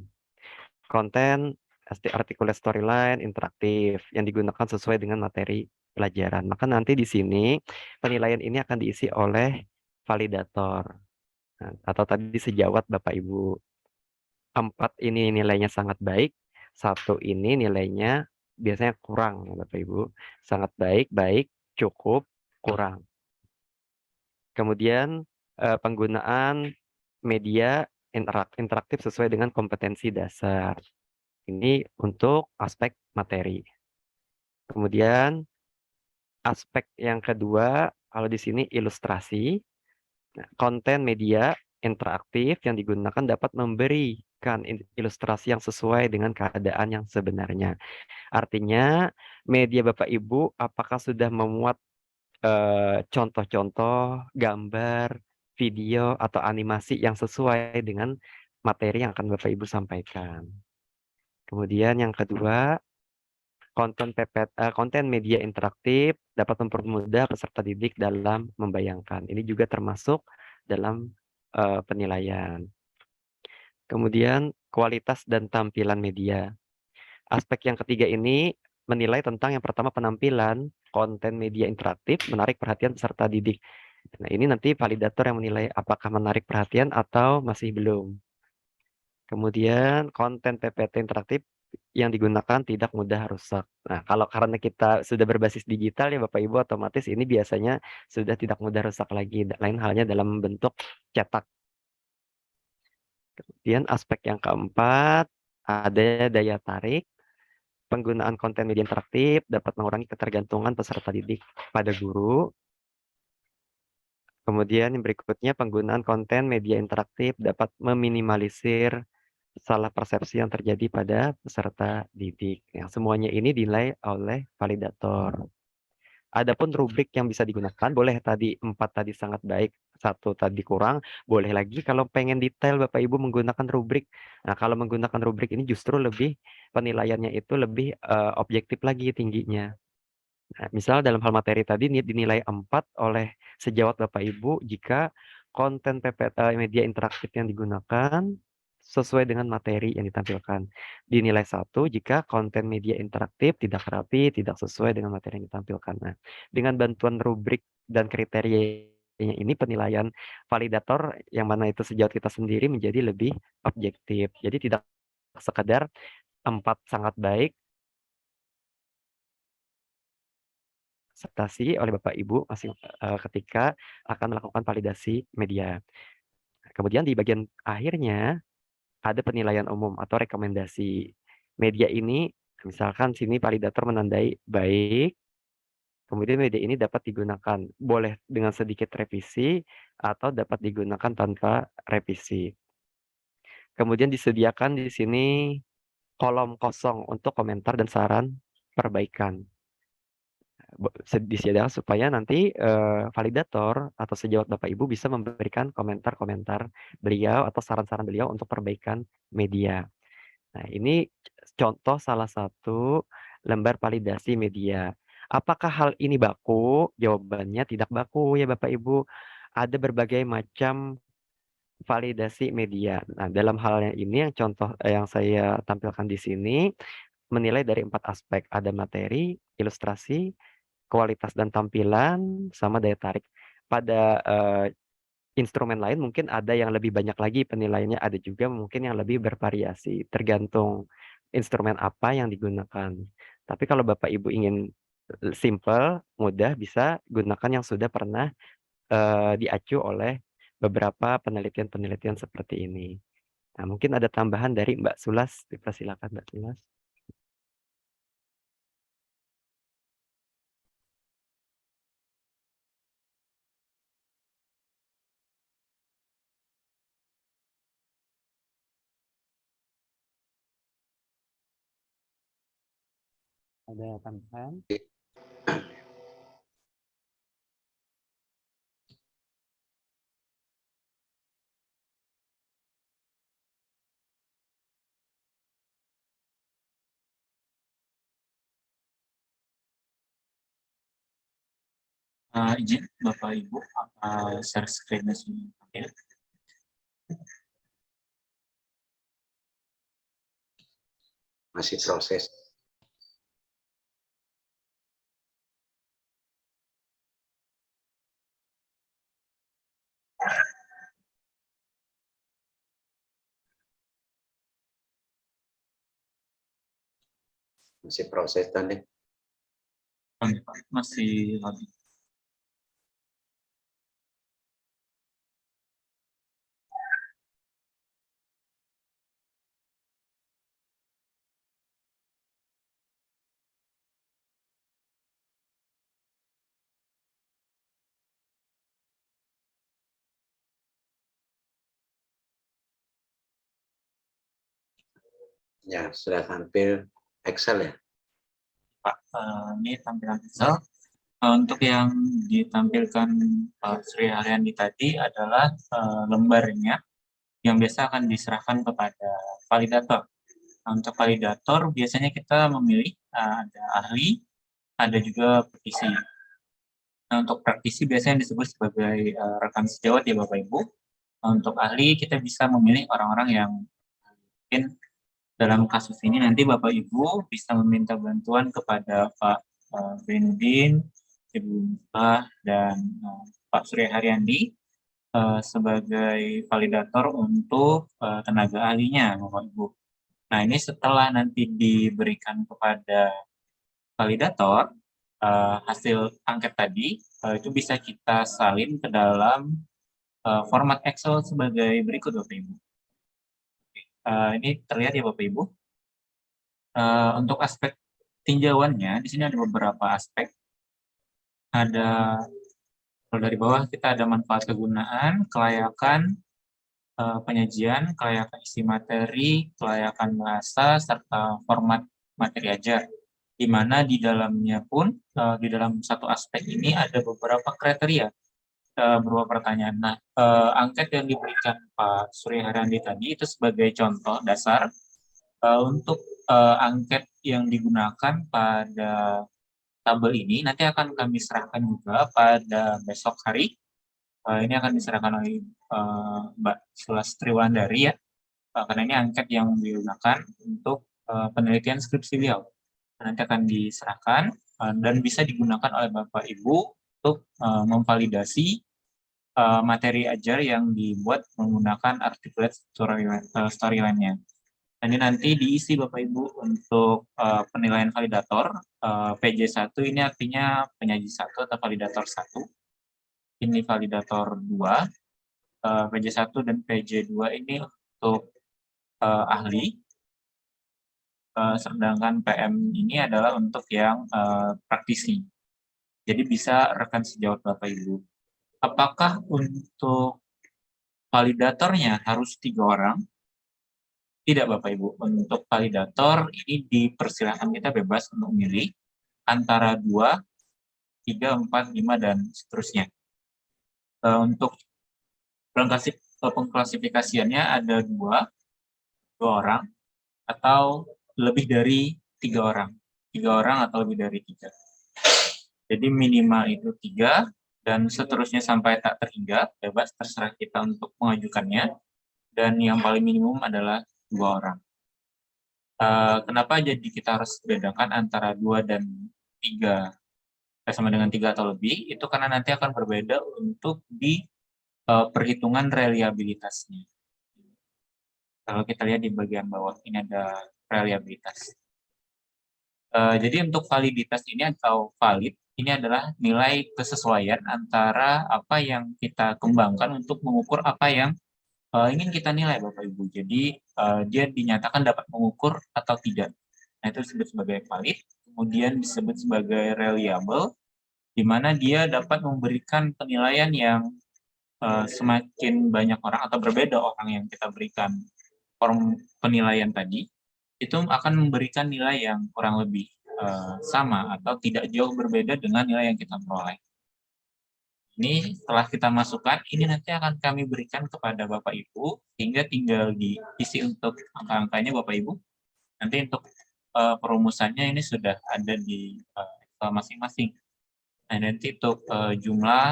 Konten articulate storyline interaktif yang digunakan sesuai dengan materi pelajaran. Maka nanti di sini penilaian ini akan diisi oleh validator. Nah, atau tadi sejawat Bapak Ibu. 4 ini nilainya sangat baik, 1 ini nilainya biasanya kurang ya Bapak Ibu. Sangat baik, baik, cukup, kurang. Kemudian penggunaan media interaktif sesuai dengan kompetensi dasar. Ini untuk aspek materi. Kemudian aspek yang kedua, kalau di sini ilustrasi. Nah, konten media interaktif yang digunakan dapat memberikan ilustrasi yang sesuai dengan keadaan yang sebenarnya. Artinya, media Bapak Ibu apakah sudah memuat contoh-contoh, gambar, video, atau animasi yang sesuai dengan materi yang akan Bapak Ibu sampaikan. Kemudian yang kedua, konten media interaktif dapat mempermudah peserta didik dalam membayangkan. Ini juga termasuk dalam penilaian. Kemudian kualitas dan tampilan media. Aspek yang ketiga ini menilai tentang yang pertama penampilan konten media interaktif menarik perhatian peserta didik. Nah, ini nanti validator yang menilai apakah menarik perhatian atau masih belum. Kemudian konten PPT interaktif yang digunakan tidak mudah rusak. Nah, kalau karena kita sudah berbasis digital ya Bapak Ibu, otomatis ini biasanya sudah tidak mudah rusak lagi. Lain halnya dalam bentuk cetak. Kemudian aspek yang keempat, ada daya tarik. Penggunaan konten media interaktif dapat mengurangi ketergantungan peserta didik pada guru. Kemudian yang berikutnya, penggunaan konten media interaktif dapat meminimalisir salah persepsi yang terjadi pada peserta didik. Yang semuanya ini dinilai oleh validator. Adapun rubrik yang bisa digunakan, boleh tadi 4 tadi sangat baik, 1 tadi kurang, boleh lagi kalau pengen detail Bapak Ibu menggunakan rubrik. Nah, kalau menggunakan rubrik ini justru lebih penilaiannya itu lebih objektif lagi tingginya. Nah, misal dalam hal materi tadi dinilai 4 oleh sejawat Bapak Ibu jika konten media interaktif yang digunakan sesuai dengan materi yang ditampilkan. Dinilai 1 jika konten media interaktif tidak rapi, tidak sesuai dengan materi yang ditampilkan. Nah, dengan bantuan rubrik dan kriterianya ini penilaian validator yang mana itu sejawat kita sendiri menjadi lebih objektif. Jadi tidak sekedar 4 sangat baik akseptasi oleh Bapak Ibu ketika akan melakukan validasi media. Kemudian di bagian akhirnya ada penilaian umum atau rekomendasi. Media ini misalkan sini validator menandai baik, kemudian media ini dapat digunakan, boleh dengan sedikit revisi atau dapat digunakan tanpa revisi. Kemudian disediakan di sini kolom kosong untuk komentar dan saran perbaikan. Disediakan supaya nanti validator atau sejawat Bapak Ibu bisa memberikan komentar-komentar beliau atau saran-saran beliau untuk perbaikan media. Nah, ini contoh salah satu lembar validasi media. Apakah hal ini baku? Jawabannya tidak baku ya Bapak Ibu. Ada berbagai macam validasi media. Nah, dalam hal ini yang contoh yang saya tampilkan di sini menilai dari 4 aspek. Ada materi, ilustrasi, kualitas dan tampilan, sama daya tarik. Pada instrumen lain mungkin ada yang lebih banyak lagi penilaiannya, ada juga mungkin yang lebih bervariasi, tergantung instrumen apa yang digunakan. Tapi kalau Bapak Ibu ingin simple, mudah, bisa gunakan yang sudah pernah diacu oleh beberapa penelitian-penelitian seperti ini. Nah, mungkin ada tambahan dari Mbak Sulas, dipersilakan Mbak Sulas. Ada tambahan? Izin Bapak Ibu, share screen-nya sini. Masih proses. Masih proses tadi. Masih lagi. Ya, sudah tampil Excel ya. Pak, ini tampilan Excel. Untuk yang ditampilkan Pak Sri Haryandi tadi adalah lembarnya yang biasa akan diserahkan kepada validator. Untuk validator biasanya kita memilih ada ahli, ada juga praktisi. Nah, untuk praktisi biasanya disebut sebagai rekan sejawat ya Bapak Ibu. Untuk ahli kita bisa memilih orang-orang yang mungkin dalam kasus ini nanti Bapak Ibu bisa meminta bantuan kepada Pak Zainuddin, Ibu Musbah, dan Pak Surya Haryandi sebagai validator untuk tenaga ahlinya Bapak Ibu. Nah, ini setelah nanti diberikan kepada validator, hasil angket tadi itu bisa kita salin ke dalam format Excel sebagai berikut Bapak Ibu. Ini terlihat ya Bapak Ibu. Untuk aspek tinjauannya, di sini ada beberapa aspek. Ada, kalau dari bawah kita ada manfaat kegunaan, kelayakan, penyajian, kelayakan isi materi, kelayakan bahasa, serta format materi ajar. Di mana di dalamnya pun, di dalam satu aspek ini ada beberapa kriteria berupa pertanyaan. Nah, angket yang diberikan Pak Surya Haryandi tadi itu sebagai contoh dasar untuk angket yang digunakan pada tabel ini nanti akan kami serahkan juga pada besok hari. Ini akan diserahkan oleh Mbak Sulastri Wulandari ya, karena ini angket yang digunakan untuk penelitian skripsi beliau. Nanti akan diserahkan dan bisa digunakan oleh Bapak Ibu untuk memvalidasi materi ajar yang dibuat menggunakan articulate storyline-nya. Ini nanti diisi Bapak Ibu untuk penilaian validator. PJ1 ini artinya penyaji 1 atau validator 1. Ini validator 2. PJ1 dan PJ2 ini untuk ahli. Sedangkan PM ini adalah untuk yang praktisi. Jadi bisa rekan sejawat Bapak Ibu. Apakah untuk validatornya harus 3 orang? Tidak Bapak Ibu, untuk validator ini dipersilakan kita bebas untuk memilih antara 2, 3, 4, 5, dan seterusnya. Untuk pengklasifikasiannya ada 2 orang atau lebih dari 3 orang. 3 orang atau lebih dari 3. Jadi minimal itu 3 dan seterusnya sampai tak terhingga, bebas terserah kita untuk mengajukannya. Dan yang paling minimum adalah 2 orang. Kenapa jadi kita harus bedakan antara 2 dan 3 sama dengan 3 atau lebih? Itu karena nanti akan berbeda untuk di perhitungan reliabilitasnya. Kalau kita lihat di bagian bawah, ini ada reliabilitas. Jadi untuk validitas ini atau valid, ini adalah nilai kesesuaian antara apa yang kita kembangkan untuk mengukur apa yang ingin kita nilai Bapak Ibu. Jadi dia dinyatakan dapat mengukur atau tidak. Nah, itu disebut sebagai valid. Kemudian disebut sebagai reliable, di mana dia dapat memberikan penilaian yang semakin banyak orang atau berbeda orang yang kita berikan form penilaian tadi, itu akan memberikan nilai yang kurang lebih sama atau tidak jauh berbeda dengan nilai yang kita peroleh. Ini setelah kita masukkan, ini nanti akan kami berikan kepada Bapak Ibu, hingga tinggal diisi untuk angka-angkanya Bapak Ibu. Nanti untuk perumusannya ini sudah ada di Excel masing-masing. Nah, nanti untuk jumlah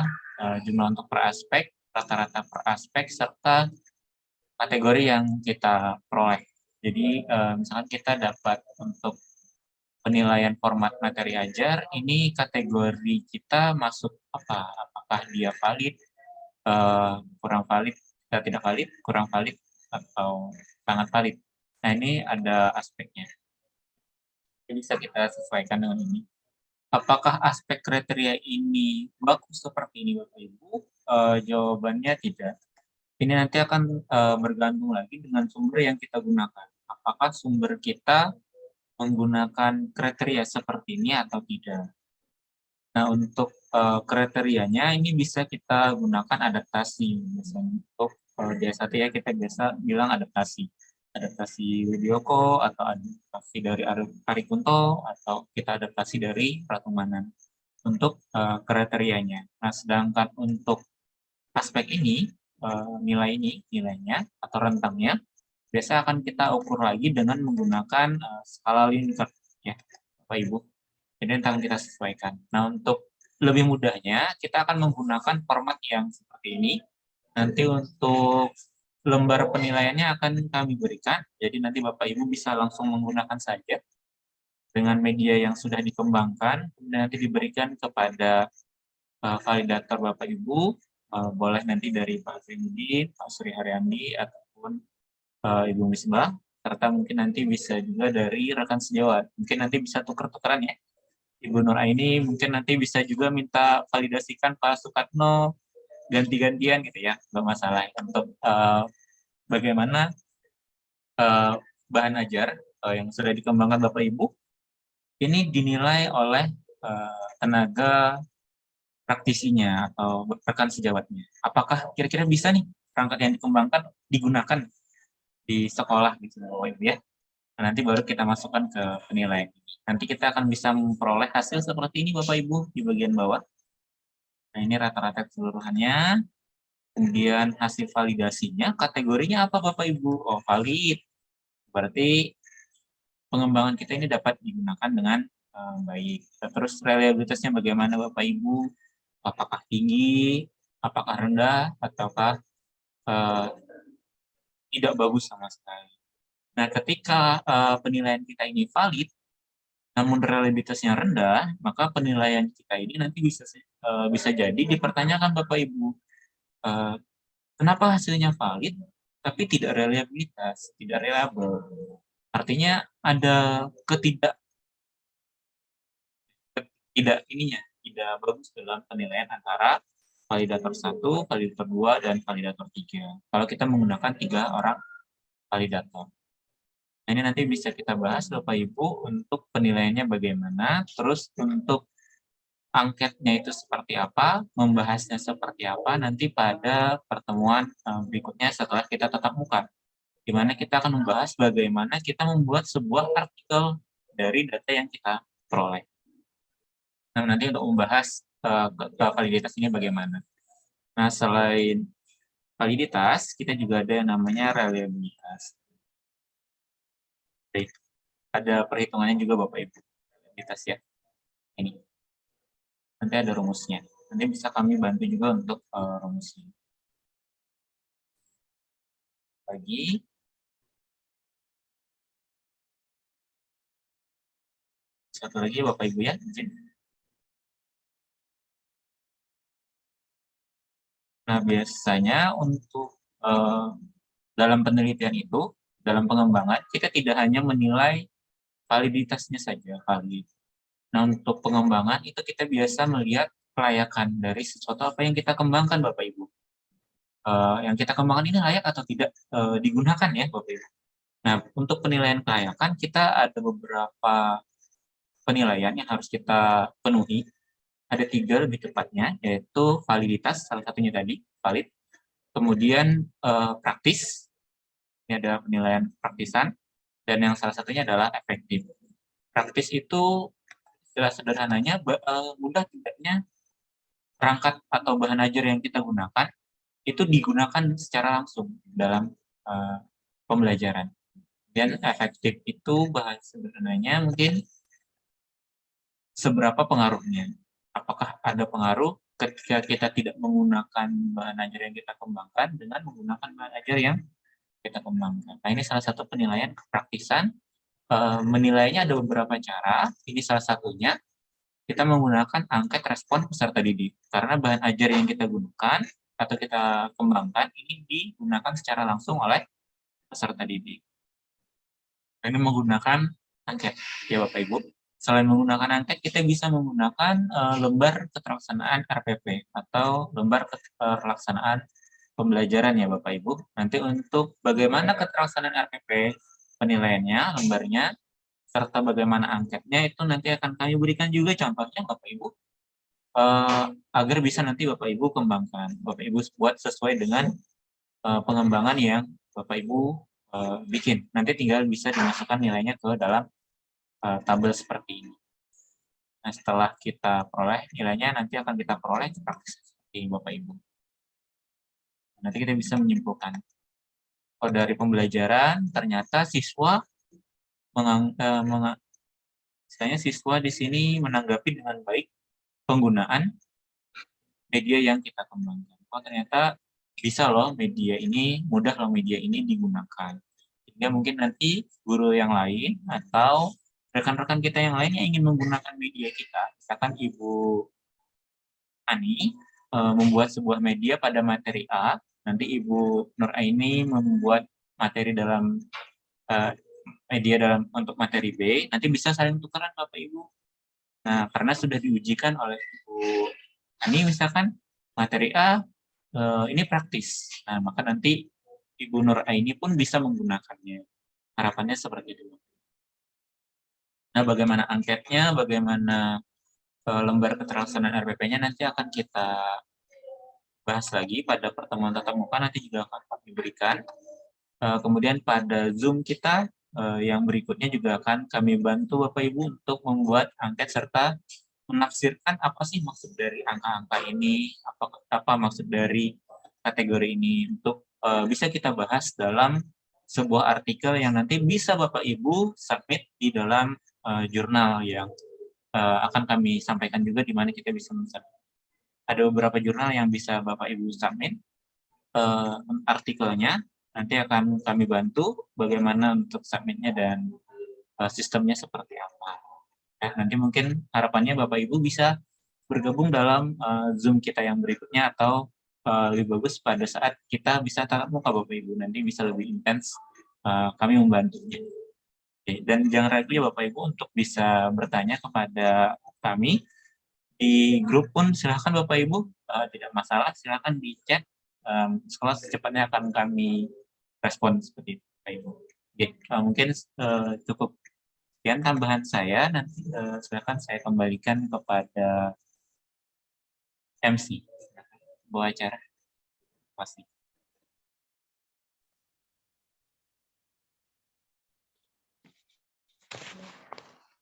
untuk per aspek, rata-rata per aspek, serta kategori yang kita peroleh. Jadi, misalkan kita dapat untuk penilaian format materi ajar, ini kategori kita masuk apa? Apakah dia valid, kurang valid, tidak valid, kurang valid, atau sangat valid. Nah, ini ada aspeknya. Jadi bisa kita sesuaikan dengan ini. Apakah aspek kriteria ini bagus seperti ini Bapak Ibu? Jawabannya tidak. Ini nanti akan bergantung lagi dengan sumber yang kita gunakan. Apakah sumber kita menggunakan kriteria seperti ini atau tidak? Nah, untuk kriterianya ini bisa kita gunakan adaptasi. Misalnya untuk D1 ya, kita biasa bilang adaptasi. Adaptasi Widyoko, atau adaptasi dari Ari Kunto, atau kita adaptasi dari Pratumanan untuk kriterianya. Nah, sedangkan untuk aspek ini, nilainya atau rentangnya, biasa akan kita ukur lagi dengan menggunakan skala Likert, ya, Bapak Ibu. Jadi nanti akan kita sesuaikan. Nah, untuk lebih mudahnya, kita akan menggunakan format yang seperti ini. Nanti untuk lembar penilaiannya akan kami berikan, jadi nanti Bapak Ibu bisa langsung menggunakan saja dengan media yang sudah dikembangkan, dan nanti diberikan kepada validator Bapak Ibu, boleh nanti dari Pak Zainuddin, Pak Suri Haryandi, ataupun Ibu Misbah, serta mungkin nanti bisa juga dari rekan sejawat. Mungkin nanti bisa tuker-tukeran ya. Ibu Nur Aini mungkin nanti bisa juga minta validasikan Pak Sukatno, ganti-gantian gitu ya, nggak masalah. Untuk bagaimana bahan ajar yang sudah dikembangkan Bapak Ibu, ini dinilai oleh tenaga praktisinya atau rekan sejawatnya. Apakah kira-kira bisa nih perangkat yang dikembangkan digunakan di sekolah gitu Bapak Ibu ya. Nah, nanti baru kita masukkan ke penilaian. Nanti kita akan bisa memperoleh hasil seperti ini Bapak Ibu di bagian bawah. Nah, ini rata-rata keseluruhannya. Kemudian hasil validasinya, kategorinya apa Bapak Ibu? Oh, valid. Berarti pengembangan kita ini dapat digunakan dengan baik. Terus reliabilitasnya bagaimana Bapak Ibu? Apakah tinggi, apakah rendah, ataukah tidak bagus sama sekali. Nah, ketika penilaian kita ini valid, namun reliabilitasnya rendah, maka penilaian kita ini nanti bisa jadi dipertanyakan Bapak Ibu. Kenapa hasilnya valid, tapi tidak reliabilitas, tidak reliable. Artinya ada tidak bagus dalam penilaian antara validator 1, validator 2, dan validator 3. Kalau kita menggunakan 3 orang validator. Nah, ini nanti bisa kita bahas Bapak Ibu untuk penilaiannya bagaimana, terus untuk angketnya itu seperti apa, membahasnya seperti apa nanti pada pertemuan berikutnya setelah kita tatap muka, di mana kita akan membahas bagaimana kita membuat sebuah artikel dari data yang kita peroleh. Nah, nanti untuk membahas validitas ini bagaimana. Nah, selain validitas, kita juga ada yang namanya reliabilitas. Baik, ada perhitungannya juga Bapak Ibu. Validitas ya. Ini. Nanti ada rumusnya. Nanti bisa kami bantu juga untuk rumusnya. Lagi. Satu lagi Bapak Ibu ya. Nah, biasanya untuk dalam penelitian itu, dalam pengembangan, kita tidak hanya menilai validitasnya saja, valid. Nah, untuk pengembangan itu kita biasa melihat kelayakan dari sesuatu apa yang kita kembangkan, Bapak Ibu. Yang kita kembangkan ini layak atau tidak digunakan ya, Bapak Ibu. Nah, untuk penilaian kelayakan, kita ada beberapa penilaian yang harus kita penuhi. Ada 3 lebih tepatnya, yaitu validitas, salah satunya tadi, valid. Kemudian praktis, ini ada penilaian praktisan, dan yang salah satunya adalah efektif. Praktis itu istilah sederhananya mudah tidaknya perangkat atau bahan ajar yang kita gunakan itu digunakan secara langsung dalam pembelajaran. Dan efektif itu bahasa sederhananya mungkin seberapa pengaruhnya. apakah ada pengaruh ketika kita tidak menggunakan bahan ajar yang kita kembangkan dengan menggunakan bahan ajar yang kita kembangkan. Nah, ini salah satu penilaian kepraktisan. Menilainya ada beberapa cara. Ini salah satunya, kita menggunakan angket respon peserta didik. Karena bahan ajar yang kita gunakan atau kita kembangkan ini digunakan secara langsung oleh peserta didik. Ini menggunakan angket, ya Bapak Ibu. Selain menggunakan angket, kita bisa menggunakan lembar keterlaksanaan RPP atau lembar keterlaksanaan pembelajaran ya Bapak Ibu. Nanti untuk bagaimana keterlaksanaan RPP, penilaiannya, lembarnya, serta bagaimana angketnya itu nanti akan kami berikan juga contohnya Bapak Ibu, agar bisa nanti Bapak Ibu kembangkan. Bapak Ibu buat sesuai dengan pengembangan yang Bapak Ibu bikin. Nanti tinggal bisa dimasukkan nilainya ke dalam tabel seperti ini. Nah, setelah kita peroleh nilainya, nanti akan kita peroleh praktis seperti Bapak Ibu. Nanti kita bisa menyimpulkan. Oh, dari pembelajaran, ternyata siswa siswa di sini menanggapi dengan baik penggunaan media yang kita kembangkan. Oh, ternyata bisa loh media ini, mudah loh media ini digunakan. Sehingga mungkin nanti guru yang lain atau rekan-rekan kita yang lain yang ingin menggunakan media kita, misalkan Ibu Ani membuat sebuah media pada materi A, nanti Ibu Nur Aini membuat materi dalam media untuk materi B, nanti bisa saling tukaran Bapak Ibu. Nah, karena sudah diujikan oleh Ibu Ani misalkan materi A ini praktis. Nah, maka nanti Ibu Nur Aini pun bisa menggunakannya. Harapannya seperti itu. Nah, bagaimana angketnya, bagaimana lembar keterlaksanaan RPP-nya nanti akan kita bahas lagi pada pertemuan tatap muka, nanti juga akan kami berikan. Kemudian pada Zoom kita yang berikutnya juga akan kami bantu Bapak Ibu untuk membuat angket serta menafsirkan apa sih maksud dari angka-angka ini, apa maksud dari kategori ini, untuk bisa kita bahas dalam sebuah artikel yang nanti bisa Bapak Ibu submit di dalam jurnal yang akan kami sampaikan juga di mana kita bisa men-submit. Ada beberapa jurnal yang bisa Bapak Ibu submit artikelnya, nanti akan kami bantu bagaimana untuk submitnya dan sistemnya seperti apa. Nanti mungkin harapannya Bapak Ibu bisa bergabung dalam Zoom kita yang berikutnya, atau lebih bagus pada saat kita bisa tatap muka Bapak Ibu, nanti bisa lebih intens kami membantunya. Dan jangan ragu ya Bapak Ibu untuk bisa bertanya kepada kami di grup pun, silahkan Bapak Ibu, tidak masalah, silahkan di chat, sekolah secepatnya akan kami respon seperti itu Bapak Ibu. Oke, mungkin cukup sekian tambahan saya, nanti silahkan saya kembalikan kepada MC, bawa acara. Terima kasih.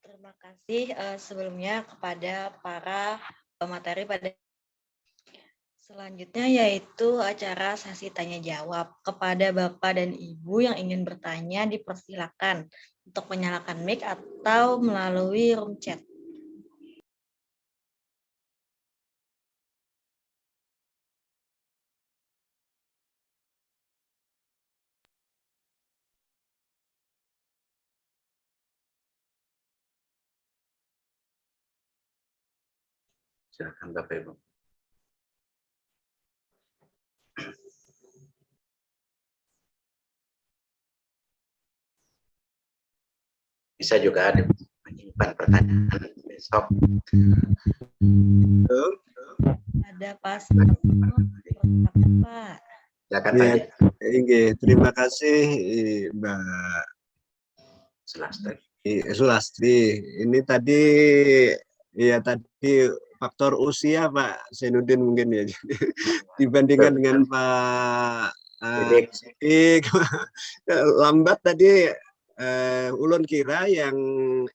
Terima kasih sebelumnya kepada para pemateri pada selanjutnya, yaitu acara sesi tanya jawab. Kepada Bapak dan Ibu yang ingin bertanya, dipersilakan untuk menyalakan mic atau melalui room chat. Silakan Bapak Ibu. Bisa juga ada menyimpan pertanyaan besok. Ada Pak. Silakan Ya, Pak. terima kasih Mbak Sulastri. Ini tadi faktor usia Pak Zainuddin mungkin ya. Dibandingkan dengan Pak Sidik lambat tadi. Ulun kira yang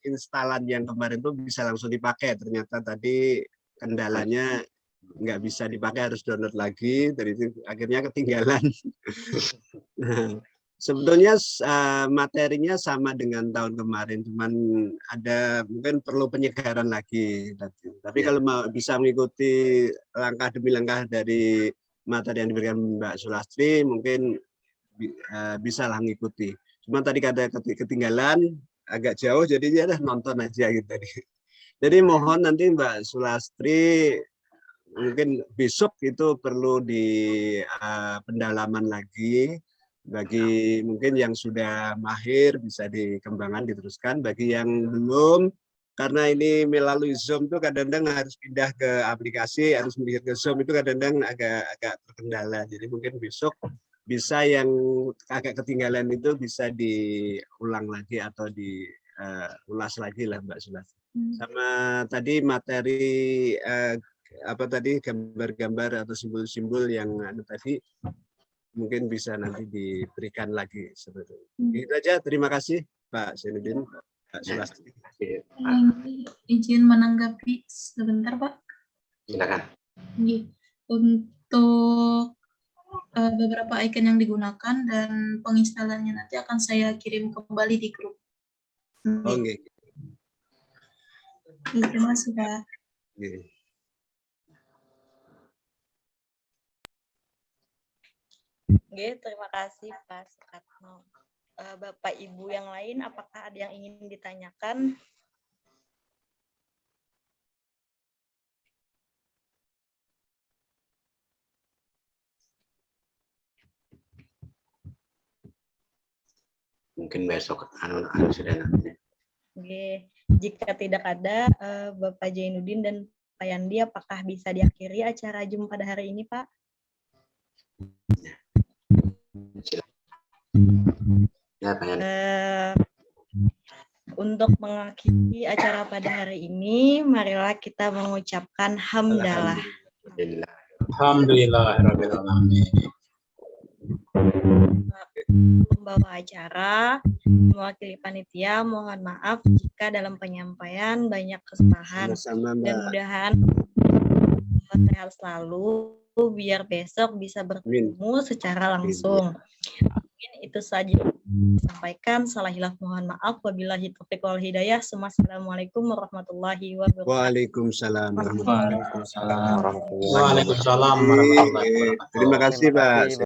instalan yang kemarin tuh bisa langsung dipakai, ternyata tadi kendalanya nggak bisa dipakai, harus download lagi, dari itu akhirnya ketinggalan. Sebetulnya materinya sama dengan tahun kemarin, cuman ada mungkin perlu penyegaran lagi. Tapi Ya. kalau mau bisa mengikuti langkah demi langkah dari materi yang diberikan Mbak Sulastri, mungkin bisa lah mengikuti. Cuma tadi kata ketinggalan agak jauh, jadinya nonton aja gitu tadi. Jadi mohon nanti Mbak Sulastri mungkin besok itu perlu di pendalaman lagi. Bagi mungkin yang sudah mahir bisa dikembangkan, diteruskan. Bagi yang belum, karena ini melalui Zoom itu kadang-kadang harus pindah ke aplikasi, harus melihat ke Zoom itu kadang-kadang agak terkendala. Jadi mungkin besok bisa yang agak ketinggalan itu bisa diulang lagi atau diulas lagi lah Mbak Sulas. Sama tadi materi apa tadi gambar-gambar atau simbol-simbol yang tadi mungkin bisa nanti diberikan lagi sebetulnya. Itu aja, terima kasih Pak Zainuddin, Pak Sulastri. Izin menanggapi sebentar Pak. Silakan. Untuk beberapa icon yang digunakan dan penginstalannya nanti akan saya kirim kembali di grup. Oke. Terima kasih Pak. Oke, terima kasih Pak Sukatno. Bapak Ibu yang lain, apakah ada yang ingin ditanyakan? Mungkin besok sudah nanti. Oke, jika tidak ada, Bapak Jainuddin dan Pak Yandi, apakah bisa diakhiri acara Zoom pada hari ini, Pak? Ya, Pak Yandi. Untuk mengakhiri acara pada hari ini, marilah kita mengucapkan hamdalah. Alhamdulillahirrahmanirrahim. Pembawa acara, mewakili panitia, mohon maaf jika dalam penyampaian banyak kesalahan. Dan mudahan sehat selalu, biar besok bisa bertemu secara langsung. Mungkin itu saja yang disampaikan. Salahillah mohon maaf. Wabillahi taufiq wal hidayah. Assalamualaikum warahmatullahi wabarakatuh. Waalaikumsalam warahmatullahi wabarakatuh. Waalaikumsalam warahmatullahi wabarakatuh. Terima kasih Pak.